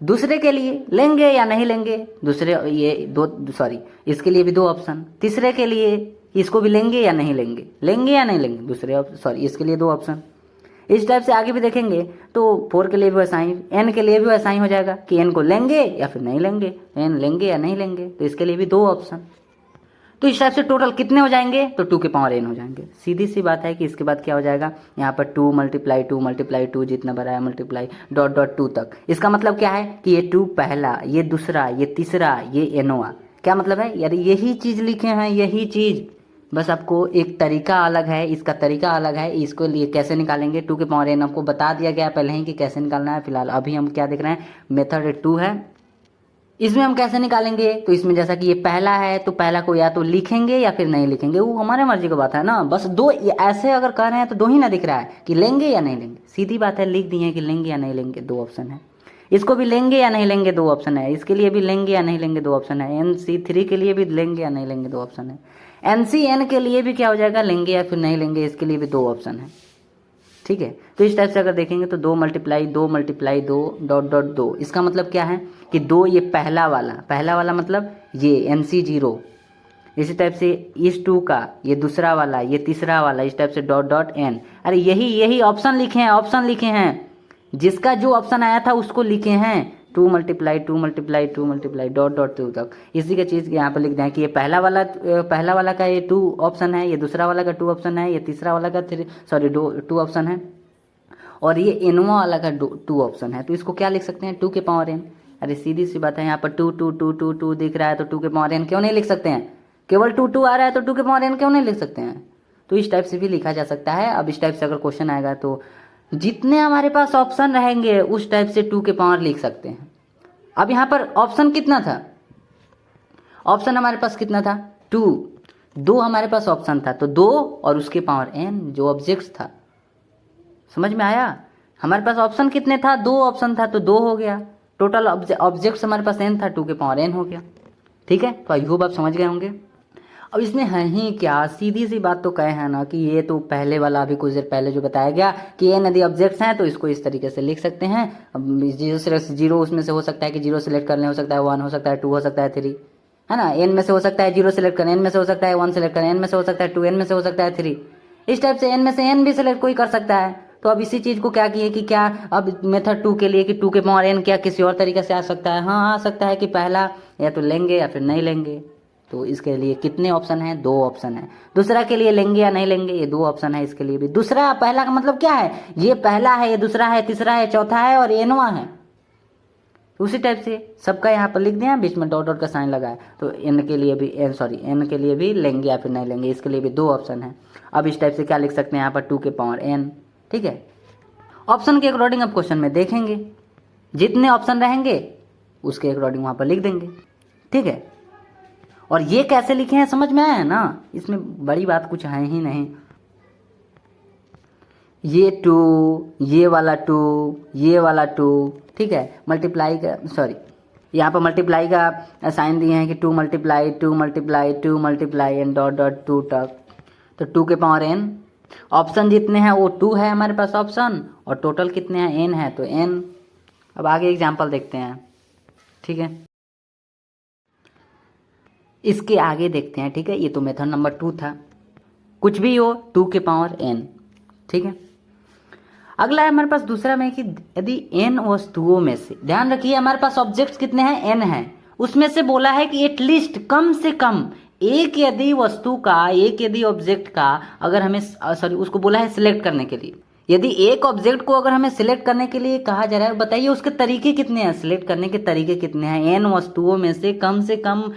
दूसरे के लिए लेंगे या नहीं लेंगे, दूसरे ये दो सॉरी इसके लिए भी दो ऑप्शन। तीसरे के लिए इसको भी लेंगे या नहीं लेंगे, लेंगे या नहीं लेंगे, दूसरे सॉरी इसके लिए दो ऑप्शन। इस टाइप से आगे भी देखेंगे तो 4 के लिए भी वैसा ही, n के लिए भी वैसा ही हो जाएगा कि n को लेंगे या फिर नहीं लेंगे, n लेंगे या नहीं लेंगे, तो इसके लिए भी दो ऑप्शन। तो इस टाइप से टोटल कितने हो जाएंगे, तो 2 के पावर n हो जाएंगे। सीधी सी बात है कि इसके बाद क्या हो जाएगा, यहाँ पर 2 × 2 जितना बड़ा है मल्टीप्लाई डॉट डॉट 2 तक। इसका मतलब क्या है कि ये 2 पहला, ये दूसरा, ये तीसरा, ये nवा। क्या मतलब है यार, यही चीज़ लिखे हैं, यही चीज़, बस आपको एक तरीका अलग है, इसका तरीका अलग है। इसको लिए कैसे निकालेंगे, 2 के पावर n आपको बता दिया गया पहले ही कि कैसे निकालना है। फिलहाल अभी हम क्या देख रहे हैं, मेथड 2 है, इसमें हम कैसे निकालेंगे। तो इसमें जैसा कि ये पहला है तो पहला को या तो लिखेंगे या फिर नहीं लिखेंगे, वो हमारे मर्जी की बात है ना। बस दो ऐसे अगर कह रहे हैं तो दो ही ना दिख रहा है कि लेंगे या नहीं लेंगे, सीधी बात है, लिख दिए हैं कि लेंगे या नहीं लेंगे, दो ऑप्शन है। इसको भी लेंगे या नहीं लेंगे, दो ऑप्शन है। इसके लिए भी लेंगे या नहीं लेंगे, दो ऑप्शन है। NC3 के लिए भी लेंगे या नहीं लेंगे, दो ऑप्शन है। NCN के लिए भी क्या हो जाएगा, लेंगे या फिर नहीं लेंगे, इसके लिए भी दो ऑप्शन है। ठीक है, तो इस टाइप से अगर देखेंगे तो 2 × 2 डॉट डॉट 2, इसका मतलब क्या है कि 2 ये पहला वाला मतलब ये NC0। इसी टाइप से इस 2 का ये दूसरा वाला, ये तीसरा वाला, इस टाइप से डॉट डॉट n। अरे यही ऑप्शन लिखे हैं, ऑप्शन लिखे हैं, जिसका जो ऑप्शन आया था उसको लिखे हैं, 2 × डॉट डॉट 2 तक। इसी का चीज़ यहाँ पर लिख दें कि ये पहला वाला का ये 2 ऑप्शन है, ये दूसरा वाला का 2 ऑप्शन है, ये तीसरा वाला का 2 ऑप्शन है, और ये nवा वाला का 2 ऑप्शन है। तो इसको क्या लिख सकते हैं, 2 के पावर n। अरे सीधी सी बात है, यहाँ पर 2 2 2 2 2 दिख रहा है तो 2 के पावर n क्यों नहीं लिख सकते हैं, केवल 2 2 आ रहा है तो 2 के पावर n क्यों नहीं लिख सकते हैं। तो इस टाइप से भी लिखा जा सकता है। अब इस टाइप से अगर क्वेश्चन आएगा तो जितने हमारे पास ऑप्शन रहेंगे उस टाइप से 2 के पावर लिख सकते हैं। अब यहाँ पर ऑप्शन कितना था, ऑप्शन हमारे पास कितना था, 2 हमारे पास ऑप्शन था, तो 2 और उसके पावर n जो ऑब्जेक्ट्स था। समझ में आया, हमारे पास ऑप्शन कितने था, 2 ऑप्शन था तो 2 हो गया, टोटल ऑब्जेक्ट्स हमारे पास n था, 2 के पावर n हो गया। ठीक है, तो आई होप आप समझ गए होंगे। अब इसमें है ही क्या, सीधी सी बात तो कहे हैं ना कि ये तो पहले वाला अभी कुछ देर पहले जो बताया गया कि n यदि ऑब्जेक्ट्स हैं तो इसको इस तरीके से लिख सकते हैं। अब 0 उसमें से हो सकता है कि 0 सेलेक्ट कर लें, हो सकता है 1, हो सकता है 2, हो सकता है 3, है ना। n में से हो सकता है 0 सेलेक्ट करें, n में से हो सकता है 1 सेलेक्ट करें, n में से हो सकता है 2, n में से हो सकता है 3, इस टाइप से n में से n भी सेलेक्ट कोई कर सकता है। तो अब इसी चीज़ को क्या किए कि क्या अब मेथड 2 के लिए कि 2 के पावर n क्या किसी और तरीके से आ सकता है, हाँ आ सकता है कि पहला या तो लेंगे या फिर नहीं लेंगे। तो इसके लिए कितने ऑप्शन हैं, 2 ऑप्शन है। दूसरा के लिए लेंगे या नहीं लेंगे, ये 2 ऑप्शन है। इसके लिए भी दूसरा, पहला का मतलब क्या है, ये पहला है, ये दूसरा है, तीसरा है, चौथा है और nवा है। उसी टाइप से सबका यहाँ पर लिख दिया, बीच में डॉट डॉट का साइन लगा है। तो n के लिए भी n के लिए भी लेंगे या फिर नहीं लेंगे, इसके लिए भी 2 ऑप्शन है। अब इस टाइप से क्या लिख सकते हैं यहाँ पर 2 के पावर n। ठीक है, ऑप्शन के अकॉर्डिंग अब क्वेश्चन में देखेंगे, जितने ऑप्शन रहेंगे उसके अकॉर्डिंग वहाँ पर लिख देंगे। ठीक है, और ये कैसे लिखे हैं समझ में आया है ना, इसमें बड़ी बात कुछ है ही नहीं। ये 2, ये वाला 2, ये वाला 2, ठीक है, मल्टीप्लाई का यहाँ पर मल्टीप्लाई का साइन दिए हैं कि 2 × एन डॉट डॉट 2 तक। तो 2 के पावर n, ऑप्शन जितने हैं वो 2 है हमारे पास ऑप्शन, और टोटल कितने हैं, n है तो n। अब आगे एग्जाम्पल देखते हैं। ठीक है, इसके आगे देखते हैं। ठीक है, ये तो मेथड नंबर 2 था, कुछ भी हो 2 के पावर n। ठीक है, अगला है हमारे पास दूसरा में कि यदि n वस्तुओं में से, ध्यान रखिए हमारे पास ऑब्जेक्ट्स कितने हैं, n है, उसमें से बोला है कि एटलीस्ट कम से कम एक यदि वस्तु का, एक यदि ऑब्जेक्ट का अगर हमें उसको बोला है सिलेक्ट करने के लिए, यदि एक ऑब्जेक्ट को अगर हमें सिलेक्ट करने के लिए कहा जा रहा है, बताइए उसके तरीके कितने हैं, सिलेक्ट करने के तरीके कितने हैं। n वस्तुओं में से कम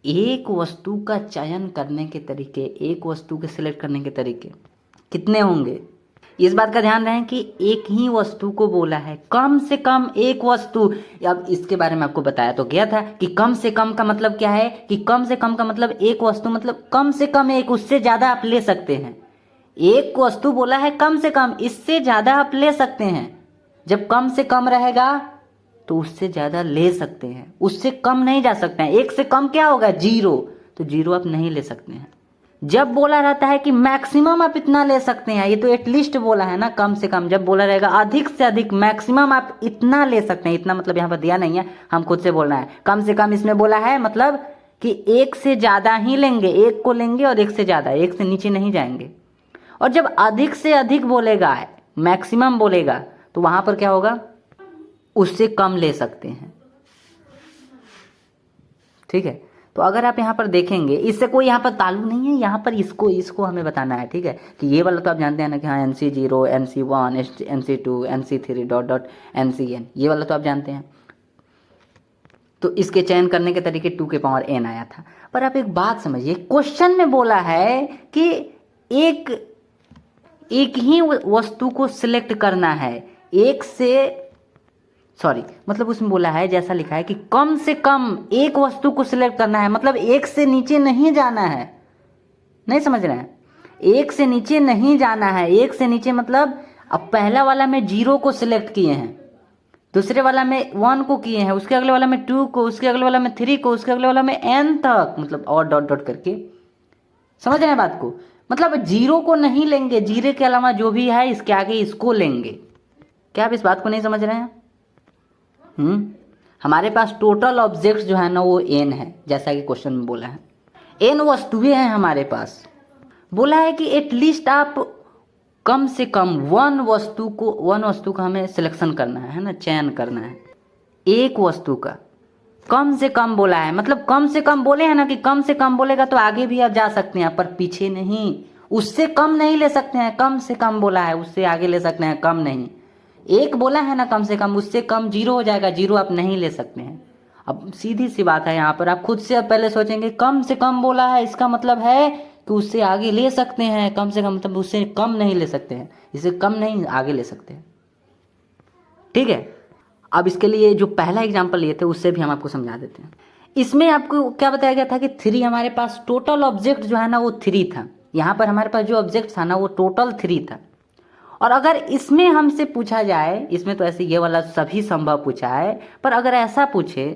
एक वस्तु का चयन करने के तरीके, एक वस्तु के सिलेक्ट करने के तरीके कितने होंगे। इस बात का ध्यान रखें कि एक ही वस्तु को बोला है, कम से कम एक वस्तु। अब इसके बारे में आपको बताया तो गया था कि कम से कम का मतलब क्या है, कि कम से कम का मतलब एक वस्तु मतलब कम से कम एक, उससे ज़्यादा आप ले सकते हैं। एक वस्तु बोला है कम से कम, इससे ज़्यादा आप ले सकते हैं। जब कम से कम रहेगा तो उससे ज़्यादा ले सकते हैं, उससे कम नहीं जा सकते हैं। 1 से कम क्या होगा? 0, तो 0 आप नहीं ले सकते हैं। जब बोला रहता है कि मैक्सिमम आप इतना ले सकते हैं, ये तो एटलीस्ट बोला है ना, कम से कम। जब बोला रहेगा अधिक से अधिक, मैक्सिमम आप इतना ले सकते हैं, इतना मतलब यहाँ पर दिया नहीं है, हम खुद से बोलना है। कम से कम इसमें बोला है मतलब कि 1 से ज़्यादा ही लेंगे, 1 को लेंगे और 1 से ज़्यादा, 1 से नीचे नहीं जाएंगे। और जब अधिक से अधिक बोलेगा, मैक्सिमम बोलेगा, तो वहाँ पर क्या होगा? उससे कम ले सकते हैं। ठीक है, तो अगर आप यहाँ पर देखेंगे, इससे कोई यहाँ पर ताल्लुक नहीं है, यहाँ पर इसको हमें बताना है। ठीक है, कि ये वाला तो आप जानते हैं ना कि हाँ NC0, NC1, NC2, NC3 dot dot NCN, ये वाला तो आप जानते हैं। तो इसके चयन करने के तरीके 2 के पावर n आया था। पर आप एक बात समझिए, क्वेश्चन में बोला है कि एक ही वस्तु को सिलेक्ट करना है, मतलब उसमें बोला है, जैसा लिखा है कि कम से कम एक वस्तु को सिलेक्ट करना है, मतलब 1 से नीचे नहीं जाना है। नहीं समझ रहे हैं? 1 से नीचे नहीं जाना है। 1 से नीचे मतलब अब पहला वाला में 0 को सिलेक्ट किए हैं, दूसरे वाला में 1 को किए हैं, उसके अगले वाला में 2 को, उसके अगले वाला में 3 को, उसके अगले वाला में n तक, मतलब और डॉट डॉट करके। समझ रहे हैं बात को? मतलब 0 को नहीं लेंगे, 0 के अलावा जो भी है इसके आगे इसको लेंगे। क्या आप इस बात को नहीं समझ रहे हैं? हमारे पास टोटल ऑब्जेक्ट्स जो है ना वो n है, जैसा कि क्वेश्चन में बोला है। n वस्तुएं हैं हमारे पास। बोला है कि एटलीस्ट आप कम से कम वन वस्तु का हमें सिलेक्शन करना है ना, चयन करना है। एक वस्तु का कम से कम बोला है, मतलब कम से कम बोले हैं ना, कि कम से कम बोलेगा तो आगे भी आप जा सकते हैं, पर पीछे नहीं। उससे कम नहीं ले सकते हैं, कम से कम बोला है, उससे आगे ले सकते हैं, कम नहीं। 1 बोला है ना कम से कम, उससे कम 0 हो जाएगा, 0 आप नहीं ले सकते हैं। अब सीधी सी बात है, यहाँ पर आप खुद से अब पहले सोचेंगे, कम से कम बोला है, इसका मतलब है कि उससे आगे ले सकते हैं, कम से कम मतलब उससे कम नहीं ले सकते हैं, इससे कम नहीं आगे ले सकते हैं। ठीक है, अब इसके लिए जो पहला एग्जाम्पल लिए थे उससे भी हम आपको समझा देते हैं। इसमें आपको क्या बताया गया था कि 3 हमारे पास टोटल ऑब्जेक्ट जो है ना वो 3 था। यहाँ पर हमारे पास जो ऑब्जेक्ट था ना वो टोटल 3 था। और अगर इसमें हमसे पूछा जाए, इसमें तो ऐसे ये वाला सभी संभव पूछा है, पर अगर ऐसा पूछे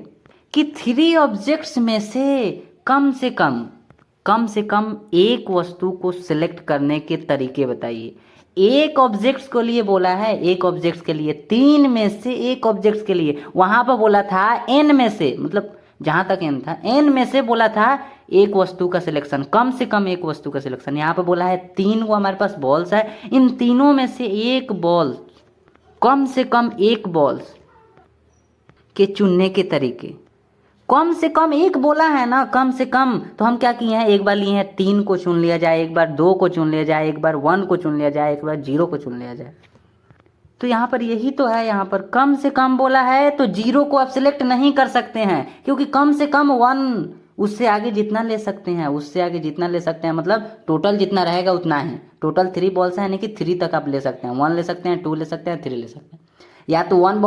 कि 3 ऑब्जेक्ट्स में से कम से कम एक वस्तु को सिलेक्ट करने के तरीके बताइए। एक ऑब्जेक्ट्स के लिए बोला है, एक ऑब्जेक्ट्स के लिए, 3 में से एक ऑब्जेक्ट्स के लिए। वहां पर बोला था n में से, मतलब जहां तक n था, n में से बोला था एक वस्तु का सिलेक्शन, कम से कम एक वस्तु का सिलेक्शन। यहाँ पर बोला है 3 को हमारे पास बॉल्स है, इन तीनों में से एक बॉल, कम से कम एक बॉल्स के चुनने के तरीके। कम से कम एक बोला है ना, कम से कम, तो हम क्या किए हैं, एक बार लिए हैं 3 को चुन लिया जाए, एक बार 2 को चुन लिया जाए, एक बार 1 को चुन लिया जाए, एक बार 0 को चुन लिया जाए। तो यहाँ पर यही तो है, यहाँ पर कम से कम बोला है तो 0 को आप सिलेक्ट नहीं कर सकते हैं, क्योंकि कम से कम 1, उससे आगे जितना ले सकते हैं, उससे आगे जितना ले सकते हैं, मतलब टोटल जितना रहेगा उतना ही। टोटल 3 बॉल्स हैं, यानी कि 3 तक आप ले सकते हैं, 1 ले सकते हैं, 2 ले सकते हैं, 3 ले सकते हैं। या तो 1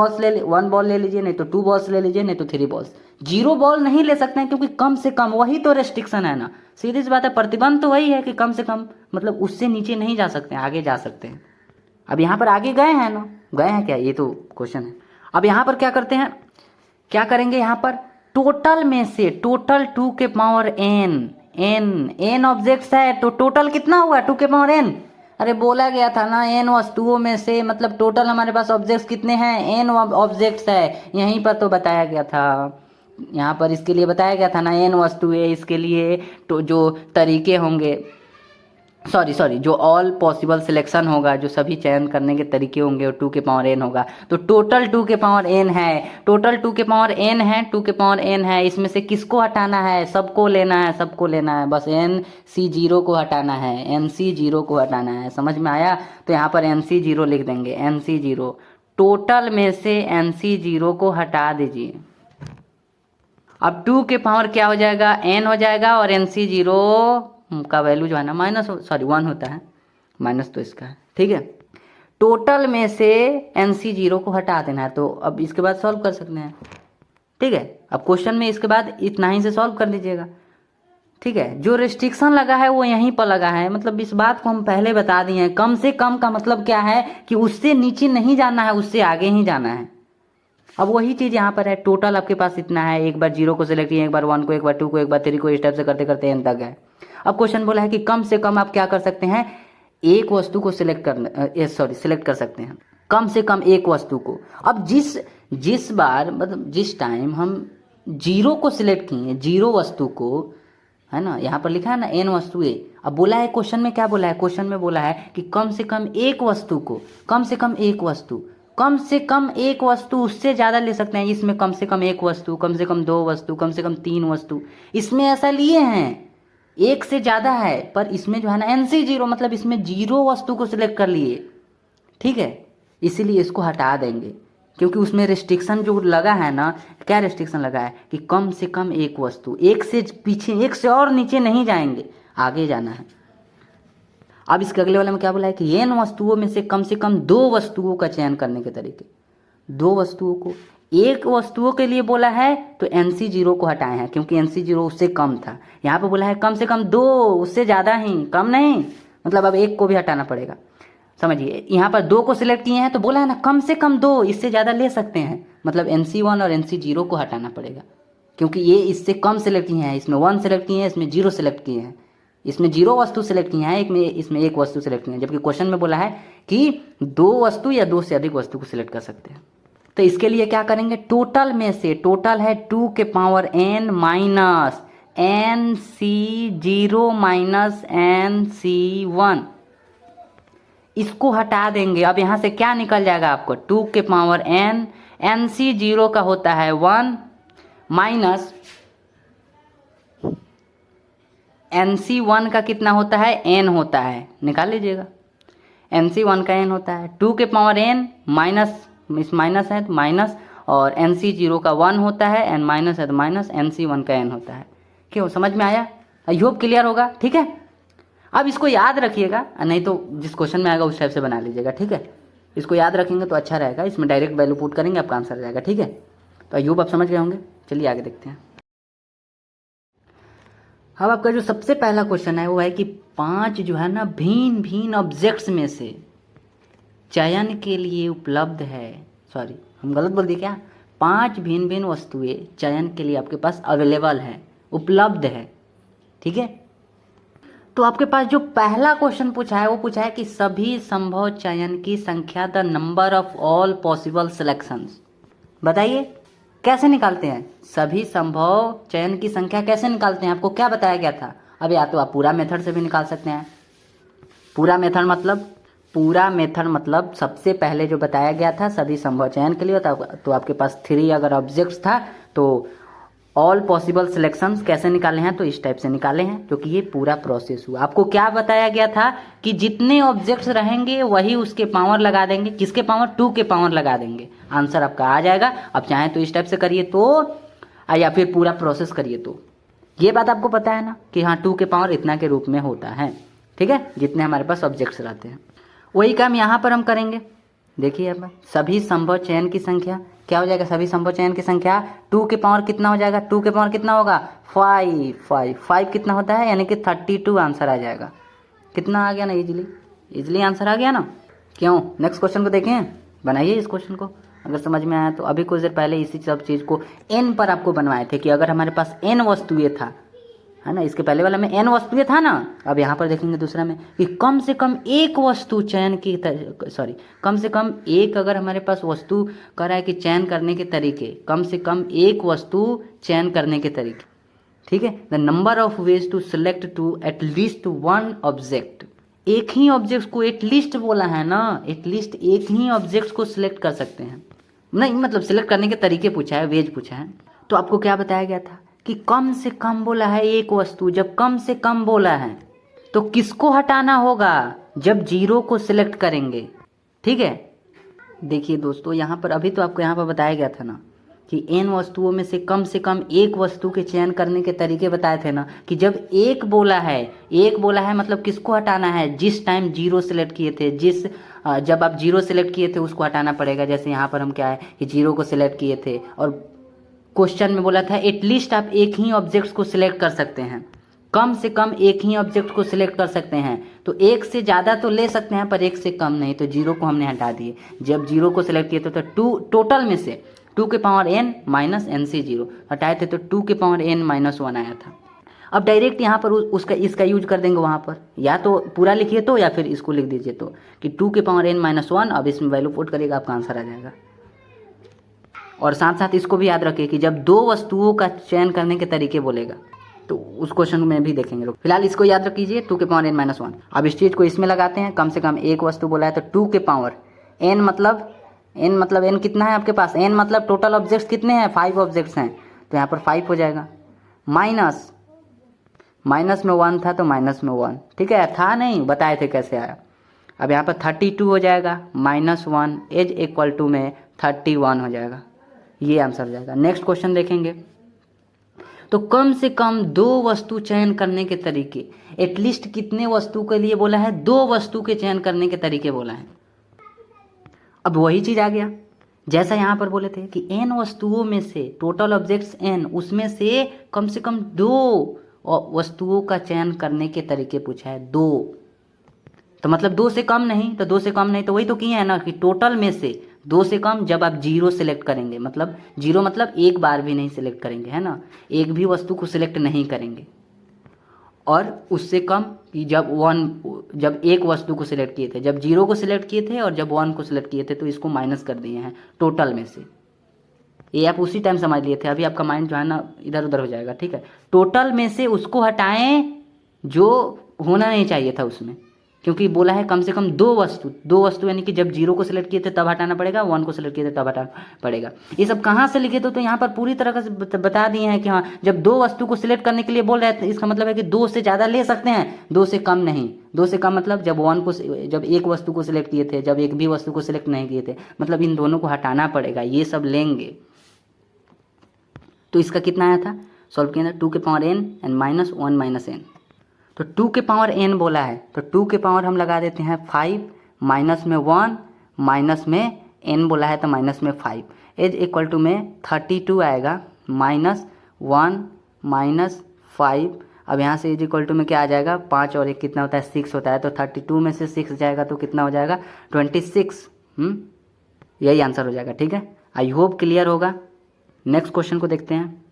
बॉल ले लीजिए, नहीं तो 2 बॉल्स ले लीजिए, नहीं तो 3 बॉल्स। 0 बॉल नहीं ले सकते हैं, क्योंकि कम से कम, वही तो रेस्ट्रिक्शन है ना, सीधी सी बात है। प्रतिबंध तो वही है कि कम से कम, मतलब उससे नीचे नहीं जा सकते हैं, आगे जा सकते हैं। अब यहाँ पर आगे गए हैं ना, गए हैं क्या, ये तो क्वेश्चन है। अब यहाँ पर क्या करते हैं, क्या करेंगे, यहाँ पर टोटल में से, टोटल 2 के पावर n ऑब्जेक्ट्स है, तो टोटल कितना हुआ 2 के पावर n। अरे बोला गया था ना n वस्तुओं में से, मतलब टोटल हमारे पास ऑब्जेक्ट्स कितने हैं, n ऑब्जेक्ट्स है। यहीं पर तो बताया गया था, यहाँ पर इसके लिए बताया गया था ना, n वस्तुएं, इसके लिए तो जो तरीके होंगे, सॉरी जो ऑल पॉसिबल सिलेक्शन होगा, जो सभी चयन करने के तरीके होंगे, और 2 के पावर n होगा। तो टोटल 2 के पावर n है, टोटल 2 के पावर n है, 2 के पावर n है। इसमें से किसको हटाना है, सबको लेना है, सबको लेना है, बस NC0 को हटाना है, NC0 को हटाना है। समझ में आया? तो यहाँ पर NC0 लिख देंगे, NC0, टोटल में से NC0 को हटा दीजिए। अब 2 के पावर क्या हो जाएगा, n हो जाएगा, और NC0 का वैल्यू जो है ना 1 होता है, माइनस तो इसका है। ठीक है, टोटल में से NC0 को हटा देना है। तो अब इसके बाद सॉल्व कर सकते हैं। ठीक है, अब क्वेश्चन में इसके बाद इतना ही से सॉल्व कर लीजिएगा। ठीक है, जो रेस्ट्रिक्शन लगा है वो यहीं पर लगा है, मतलब इस बात को हम पहले बता दिए हैं। कम से कम का मतलब क्या है कि उससे नीचे नहीं जाना है, उससे आगे ही जाना है। अब वही चीज़ यहाँ पर है, टोटल आपके पास इतना है, एक बार 0 को सिलेक्ट किए, एक बार 1 को, एक बार 2 को, एक बार 3 को, इस टाइप से करते करते n तक है। अब क्वेश्चन बोला है कि कम से कम आप क्या कर सकते हैं, एक वस्तु को सिलेक्ट कर सकते हैं, कम से कम एक वस्तु को। अब जिस बार मतलब जिस टाइम हम 0 को सिलेक्ट किए, 0 वस्तु को, है ना, यहाँ पर लिखा है ना n वस्तुएं। अब बोला है क्वेश्चन में, क्या बोला है क्वेश्चन में, बोला है कि कम से कम एक वस्तु को, कम से कम एक वस्तु, कम से कम एक वस्तु, उससे ज़्यादा ले सकते हैं। इसमें कम से कम एक वस्तु, कम से कम 2 वस्तु, कम से कम 3 वस्तु, इसमें ऐसा लिए हैं, एक से ज़्यादा है, पर इसमें जो है ना NC0 मतलब इसमें 0 वस्तु को सिलेक्ट कर लिए, ठीक है, इसीलिए इसको हटा देंगे, क्योंकि उसमें रिस्ट्रिक्शन जो लगा है ना, क्या रिस्ट्रिक्शन लगा है कि कम से कम एक वस्तु, एक से पीछे, एक से और नीचे नहीं जाएंगे, आगे जाना है। अब इसके अगले वाले में क्या बोला है कि n वस्तुओं में से कम 2 वस्तुओं का चयन करने के तरीके, 2 वस्तुओं को, एक वस्तुओं के लिए बोला है तो NC0 को हटाए हैं, क्योंकि NC0 उससे कम था। यहाँ पे बोला है कम से कम 2, उससे ज़्यादा ही, कम नहीं, मतलब अब एक को भी हटाना पड़ेगा, समझिए। यहाँ पर 2 को सिलेक्ट किए हैं तो बोला है ना कम से कम 2, इससे ज़्यादा ले सकते हैं, मतलब NC1 और NC0 को हटाना पड़ेगा, क्योंकि ये इससे कम सिलेक्ट किए हैं, इसमें 1 सिलेक्ट किए हैं, इसमें 0 सिलेक्ट किए हैं, इसमें 0 वस्तु सिलेक्ट किए हैं, इसमें एक वस्तु सिलेक्ट किए हैं, जबकि क्वेश्चन में बोला है कि 2 वस्तु या 2 से अधिक वस्तु को सिलेक्ट कर सकते हैं। तो इसके लिए क्या करेंगे, टोटल में से, टोटल है 2 के power n minus NC0 minus NC1, इसको हटा देंगे। अब यहाँ से क्या निकल जाएगा आपको, 2 के पावर n, NC0 का होता है 1 माइनस NC1 का कितना होता है, n होता है, निकाल लीजिएगा, NC1 का n होता है 2 के पावर n माइनस, इस माइनस है तो माइनस, और NC0 का 1 होता है, n माइनस है तो माइनस, NC1 का n होता है। क्यों, समझ में आया, आई होप क्लियर होगा, ठीक है। अब इसको याद रखिएगा, नहीं तो जिस क्वेश्चन में आएगा उस टाइप से बना लीजिएगा, ठीक है। इसको याद रखेंगे तो अच्छा रहेगा, इसमें डायरेक्ट वैल्यू पुट करेंगे, आपका आंसर आ जाएगा, ठीक है। तो आई होप आप समझ गए होंगे, चलिए आगे देखते हैं। अब आपका जो सबसे पहला क्वेश्चन है वो है कि 5 जो है ना भिन्न भिन्न ऑब्जेक्ट्स में से चयन के लिए उपलब्ध है, सॉरी हम गलत बोल दिए क्या, 5 भिन्न भिन्न वस्तुएं चयन के लिए आपके पास अवेलेबल है, उपलब्ध है, ठीक है। तो आपके पास जो पहला क्वेश्चन पूछा है वो पूछा है कि सभी संभव चयन की संख्या, the number of all possible selections. बताइए कैसे निकालते हैं, सभी संभव चयन की संख्या कैसे निकालते हैं, आपको क्या बताया गया था। अब या तो आप पूरा मेथड से भी निकाल सकते हैं, पूरा मेथड मतलब सबसे पहले जो बताया गया था सभी संभव चयन के लिए, तो आपके पास 3 अगर ऑब्जेक्ट्स था तो ऑल पॉसिबल सिलेक्शंस कैसे निकाले हैं, तो इस टाइप से निकाले हैं, क्योंकि ये पूरा प्रोसेस हुआ। आपको क्या बताया गया था कि जितने ऑब्जेक्ट्स रहेंगे वही उसके पावर लगा देंगे, किसके पावर, 2 के पावर लगा देंगे, आंसर आपका आ जाएगा। अब चाहे तो इस टाइप से करिए तो, या फिर पूरा प्रोसेस करिए तो, ये बात आपको पता है ना कि हाँ 2 के पावर इतना के रूप में होता है, ठीक है, जितने हमारे पास ऑब्जेक्ट्स रहते हैं। वही काम यहाँ पर हम करेंगे, देखिए अब सभी संभव चयन की संख्या क्या हो जाएगा, सभी संभव चयन की संख्या 2 के पावर कितना हो जाएगा, 2 के पावर कितना होगा 5 कितना होता है, यानी कि 32 आंसर आ जाएगा। कितना आ गया ना, इजीली आंसर आ गया ना। क्यों, नेक्स्ट क्वेश्चन को देखें, बनाइए इस क्वेश्चन को, अगर समझ में आया तो। अभी कुछ देर पहले इसी सब चीज़ को n पर आपको बनवाए थे कि अगर हमारे पास n वस्तुएं था, है ना, इसके पहले वाला में n वस्तुएं था ना, अब यहाँ पर देखेंगे दूसरा में कि कम से कम एक वस्तु चयन की, कम से कम एक, अगर हमारे पास वस्तु कह रहा है कि चयन करने के तरीके, कम से कम एक वस्तु चयन करने के तरीके, ठीक है। The number of ways to select to at least 1 object, एक ही ऑब्जेक्ट को एटलीस्ट बोला है ना, एटलीस्ट एक ही ऑब्जेक्ट को सिलेक्ट कर सकते हैं, नहीं मतलब सिलेक्ट करने के तरीके पूछा है, वेज पूछा है। तो आपको क्या बताया गया था कि कम से कम बोला है एक वस्तु, जब कम से कम बोला है तो किसको हटाना होगा, जब 0 को सिलेक्ट करेंगे, ठीक है। देखिए दोस्तों, यहाँ पर अभी तो आपको यहाँ पर बताया गया था ना कि n वस्तुओं में से कम एक वस्तु के चयन करने के तरीके बताए थे ना, कि जब एक बोला है मतलब किसको हटाना है, जिस टाइम 0 सिलेक्ट किए थे, जब आप 0 सिलेक्ट किए थे उसको हटाना पड़ेगा। जैसे यहाँ पर हम क्या है कि 0 को सिलेक्ट किए थे और क्वेश्चन में बोला था एटलीस्ट आप एक ही ऑब्जेक्ट को सिलेक्ट कर सकते हैं, कम से कम एक ही ऑब्जेक्ट को सिलेक्ट कर सकते हैं। तो एक से ज़्यादा तो ले सकते हैं पर एक से कम नहीं, तो 0 को हमने हटा दिए। जब 0 को सिलेक्ट किए थे तो टोटल में से टू के पावर n माइनस एन से 0 हटाए थे तो टू के पावर n माइनस 1 आया था। अब डायरेक्ट यहाँ पर उसका इसका यूज कर देंगे वहाँ पर, या तो पूरा लिखिए तो या फिर इसको लिख दीजिए तो कि टू के पावर n माइनस 1। अब इसमें वैल्यू पुट करिएगा, आपका आंसर आ जाएगा। और साथ साथ इसको भी याद रखिए कि जब दो वस्तुओं का चयन करने के तरीके बोलेगा तो उस क्वेश्चन में भी देखेंगे। फिलहाल इसको याद रखिए, टू के पावर n माइनस 1। अब इस चीज को इसमें लगाते हैं, कम से कम एक वस्तु बोला है तो टू के पावर n मतलब n कितना है आपके पास, n मतलब टोटल ऑब्जेक्ट्स कितने हैं, 5 ऑब्जेक्ट्स हैं तो यहाँ पर 5 हो जाएगा। माइनस में 1 था तो माइनस में 1, ठीक है, था नहीं, बताए थे कैसे आया। अब यहाँ पर 32 हो जाएगा, -1 एज इक्वल टू में 31 हो जाएगा, ये आंसर हो जाएगा। नेक्स्ट क्वेश्चन देखेंगे तो कम से कम दो वस्तु चयन करने के तरीके, एटलीस्ट कितने वस्तु के लिए बोला है, दो वस्तु के चयन करने के तरीके बोला है। अब वही चीज आ गया जैसा यहाँ पर बोले थे कि n वस्तुओं में से टोटल ऑब्जेक्ट्स n, उसमें से कम दो वस्तुओं का चयन करने के तरीके पूछा है, दो। तो मतलब दो से कम नहीं, तो दो से कम नहीं तो वही तो किए है ना कि टोटल में से दो से कम जब आप जीरो सेलेक्ट करेंगे, मतलब जीरो मतलब एक बार भी नहीं सिलेक्ट करेंगे, है ना, एक भी वस्तु को सिलेक्ट नहीं करेंगे। और उससे कम कि जब एक वस्तु को सिलेक्ट किए थे, जब जीरो को सिलेक्ट किए थे और जब 1 को सिलेक्ट किए थे तो इसको माइनस कर दिए हैं टोटल में से। ये आप उसी टाइम समझ लिए थे, अभी आपका माइंड जो है ना इधर उधर हो जाएगा, ठीक है। टोटल में से उसको हटाएं जो होना नहीं चाहिए था उसमें, क्योंकि बोला है कम से कम दो वस्तु यानी कि जब जीरो को सिलेक्ट किए थे तब हटाना पड़ेगा, 1 को सिलेक्ट किए थे तब हटाना पड़ेगा। ये सब कहाँ से लिखे थे तो यहाँ पर पूरी तरह से बता दिए हैं कि हाँ जब दो वस्तु को सिलेक्ट करने के लिए बोल रहे हैं इसका मतलब है कि दो से ज़्यादा ले सकते हैं, दो से कम नहीं। दो से कम मतलब जब एक वस्तु को सिलेक्ट किए थे, जब एक भी वस्तु को सिलेक्ट नहीं किए थे, मतलब इन दोनों को हटाना पड़ेगा, ये सब लेंगे। तो इसका कितना आया था, सॉल्व किया था 2 के power n and minus 1 minus n। तो 2 के पावर n बोला है तो 2 के पावर हम लगा देते हैं 5, माइनस में 1, माइनस में n बोला है तो माइनस में 5 एज इक्वल टू में 32 आएगा, -1 माइनस 5। अब यहाँ से एज इक्वल टू में क्या आ जाएगा, 5 और 1 कितना होता है, 6 होता है। तो 32 में से 6 जाएगा तो कितना हो जाएगा, 26। यही आंसर हो जाएगा, ठीक है। आई होप क्लियर होगा। नेक्स्ट क्वेश्चन को देखते हैं।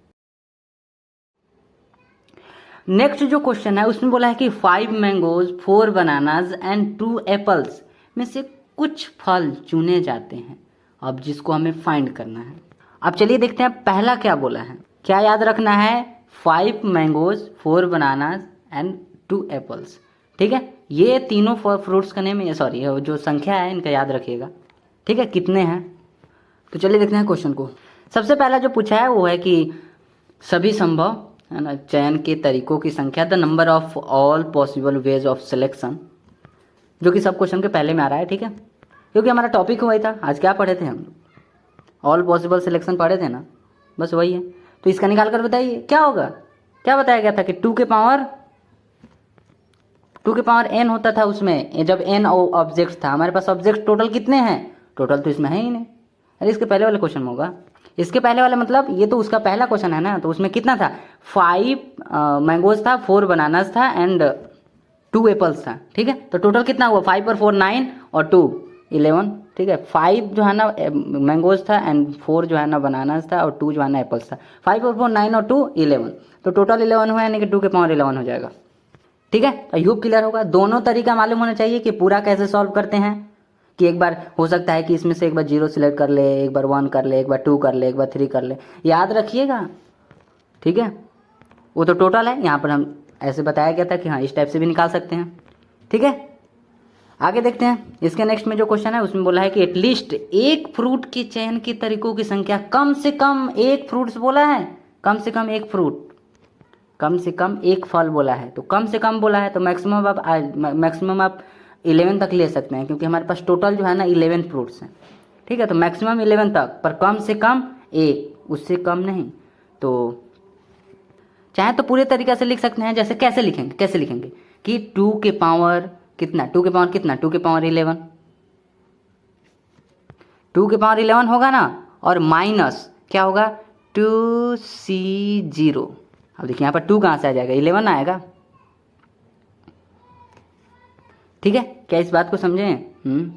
नेक्स्ट जो क्वेश्चन है उसमें बोला है कि 5 मैंगोज 4 बनानाज एंड 2 एप्पल्स में से कुछ फल चुने जाते हैं, अब जिसको हमें फाइंड करना है। अब चलिए देखते हैं पहला क्या बोला है। क्या याद रखना है, 5 मैंगोज 4 बनानाज एंड 2 एप्पल्स, ठीक है। ये तीनों फ्रूट्स का नेम, सॉरी जो संख्या है इनका याद रखिएगा, ठीक है, कितने हैं। तो चलिए देखते हैं क्वेश्चन को। सबसे पहला जो पूछा है वो है कि सभी संभव है ना चयन के तरीकों की संख्या, the number of all possible ways of selection, जो कि सब क्वेश्चन के पहले में आ रहा है, ठीक है, क्योंकि हमारा टॉपिक वही था। आज क्या पढ़े थे हम, ऑल पॉसिबल सिलेक्शन पढ़े थे ना, बस वही है। तो इसका निकाल कर बताइए क्या होगा। क्या बताया गया था कि 2 के पावर n होता था उसमें, जब n ऑब्जेक्ट था। हमारे पास ऑब्जेक्ट टोटल कितने हैं, टोटल तो इसमें है ही नहीं। अरे इसके पहले वाले क्वेश्चन में होगा, इसके पहले वाला मतलब ये तो उसका पहला क्वेश्चन है ना, तो उसमें कितना था, 5 मैंगोज था, 4 बनानास था एंड 2 एप्पल्स था, ठीक है। तो टोटल कितना हुआ, 5 और 4 9 और 2 11, ठीक है। 5 जो है ना मैंगोज था एंड 4 जो है ना बनानास था और 2 जो है ना एप्पल्स था। 5 और 4 9 और 2 11, तो टोटल 11 हुआ, यानी कि 2 के पावर 11 हो जाएगा, ठीक है। आई होप क्लियर होगा। दोनों तरीका मालूम होना चाहिए कि पूरा कैसे सॉल्व करते हैं, कि एक बार हो सकता है कि इसमें से एक बार 0 सिलेक्ट कर ले, एक बार 1 कर ले, एक बार 2 कर ले, एक बार 3 कर ले, याद रखिएगा, ठीक है। वो तो टोटल है, यहाँ पर हम ऐसे बताया गया था कि हाँ इस टाइप से भी निकाल सकते हैं, ठीक है। आगे देखते हैं। इसके नेक्स्ट में जो क्वेश्चन है उसमें बोला है कि एटलीस्ट एक फ्रूट के चयन के तरीकों की संख्या, कम से कम एक फ्रूट्स बोला है, कम से कम एक फ्रूट, कम से कम एक फल बोला है। तो कम से कम बोला है तो मैक्सिमम आप 11 तक ले सकते हैं, क्योंकि हमारे पास टोटल जो है ना 11 फ्रूट्स हैं, ठीक है। तो मैक्सिमम 11 तक, पर कम से कम एक, उससे कम नहीं। तो चाहे तो पूरे तरीके से लिख सकते हैं, जैसे कैसे लिखेंगे कि 2 के पावर कितना, 2 के पावर कितना, 2 के पावर 11, 2 के पावर 11 होगा ना, और माइनस क्या होगा 2C0। अब देखिए यहाँ पर 2 कहाँ से आ जाएगा, 11 आएगा, ठीक है। क्या इस बात को समझें,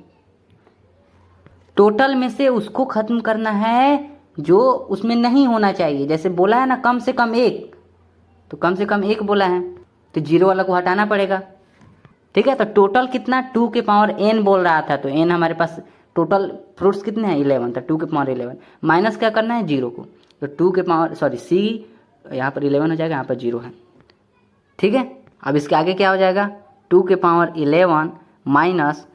टोटल में से उसको खत्म करना है जो उसमें नहीं होना चाहिए, जैसे बोला है ना कम से कम एक, तो कम से कम एक बोला है तो जीरो वाला को हटाना पड़ेगा। ठीक है, तो टोटल कितना 2 के पावर n बोल रहा था, तो n हमारे पास टोटल फ्रूट्स कितने हैं 11 था, 2 के पावर 11 माइनस क्या करना है जीरो को, तो 2 के पावर सॉरी सी यहाँ पर 11 हो जाएगा, यहाँ पर जीरो है। ठीक है, अब इसके आगे क्या हो जाएगा 2 के पावर 11 माइनस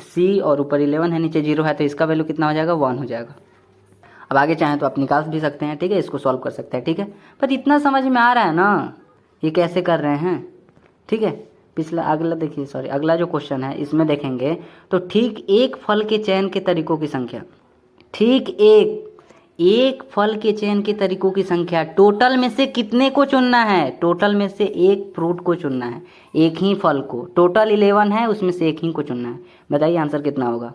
सी और ऊपर 11 है नीचे जीरो है, तो इसका वैल्यू कितना हो जाएगा 1 हो जाएगा। अब आगे चाहें तो आप निकाल भी सकते हैं। ठीक है, इसको सॉल्व कर सकते हैं। ठीक है, पर इतना समझ में आ रहा है ना ये कैसे कर रहे हैं। ठीक है, पिछला अगला देखिए, सॉरी अगला जो क्वेश्चन है इसमें देखेंगे तो ठीक एक फल के चयन के तरीकों की संख्या, ठीक एक फल के चयन के तरीकों की संख्या, टोटल में से कितने को चुनना है, टोटल में से एक फ्रूट को चुनना है, एक ही फल को, टोटल 11 है उसमें से एक ही को चुनना है। बताइए आंसर कितना होगा।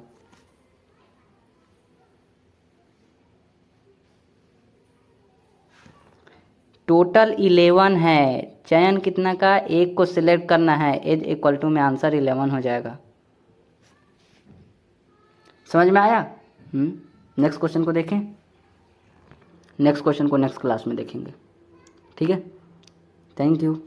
टोटल 11 है, चयन कितना का, एक को सिलेक्ट करना है, एज इक्वल टू में आंसर 11 हो जाएगा। समझ में आया। नेक्स्ट क्वेश्चन को देखें, नेक्स्ट क्वेश्चन को नेक्स्ट क्लास में देखेंगे। ठीक है, थैंक यू।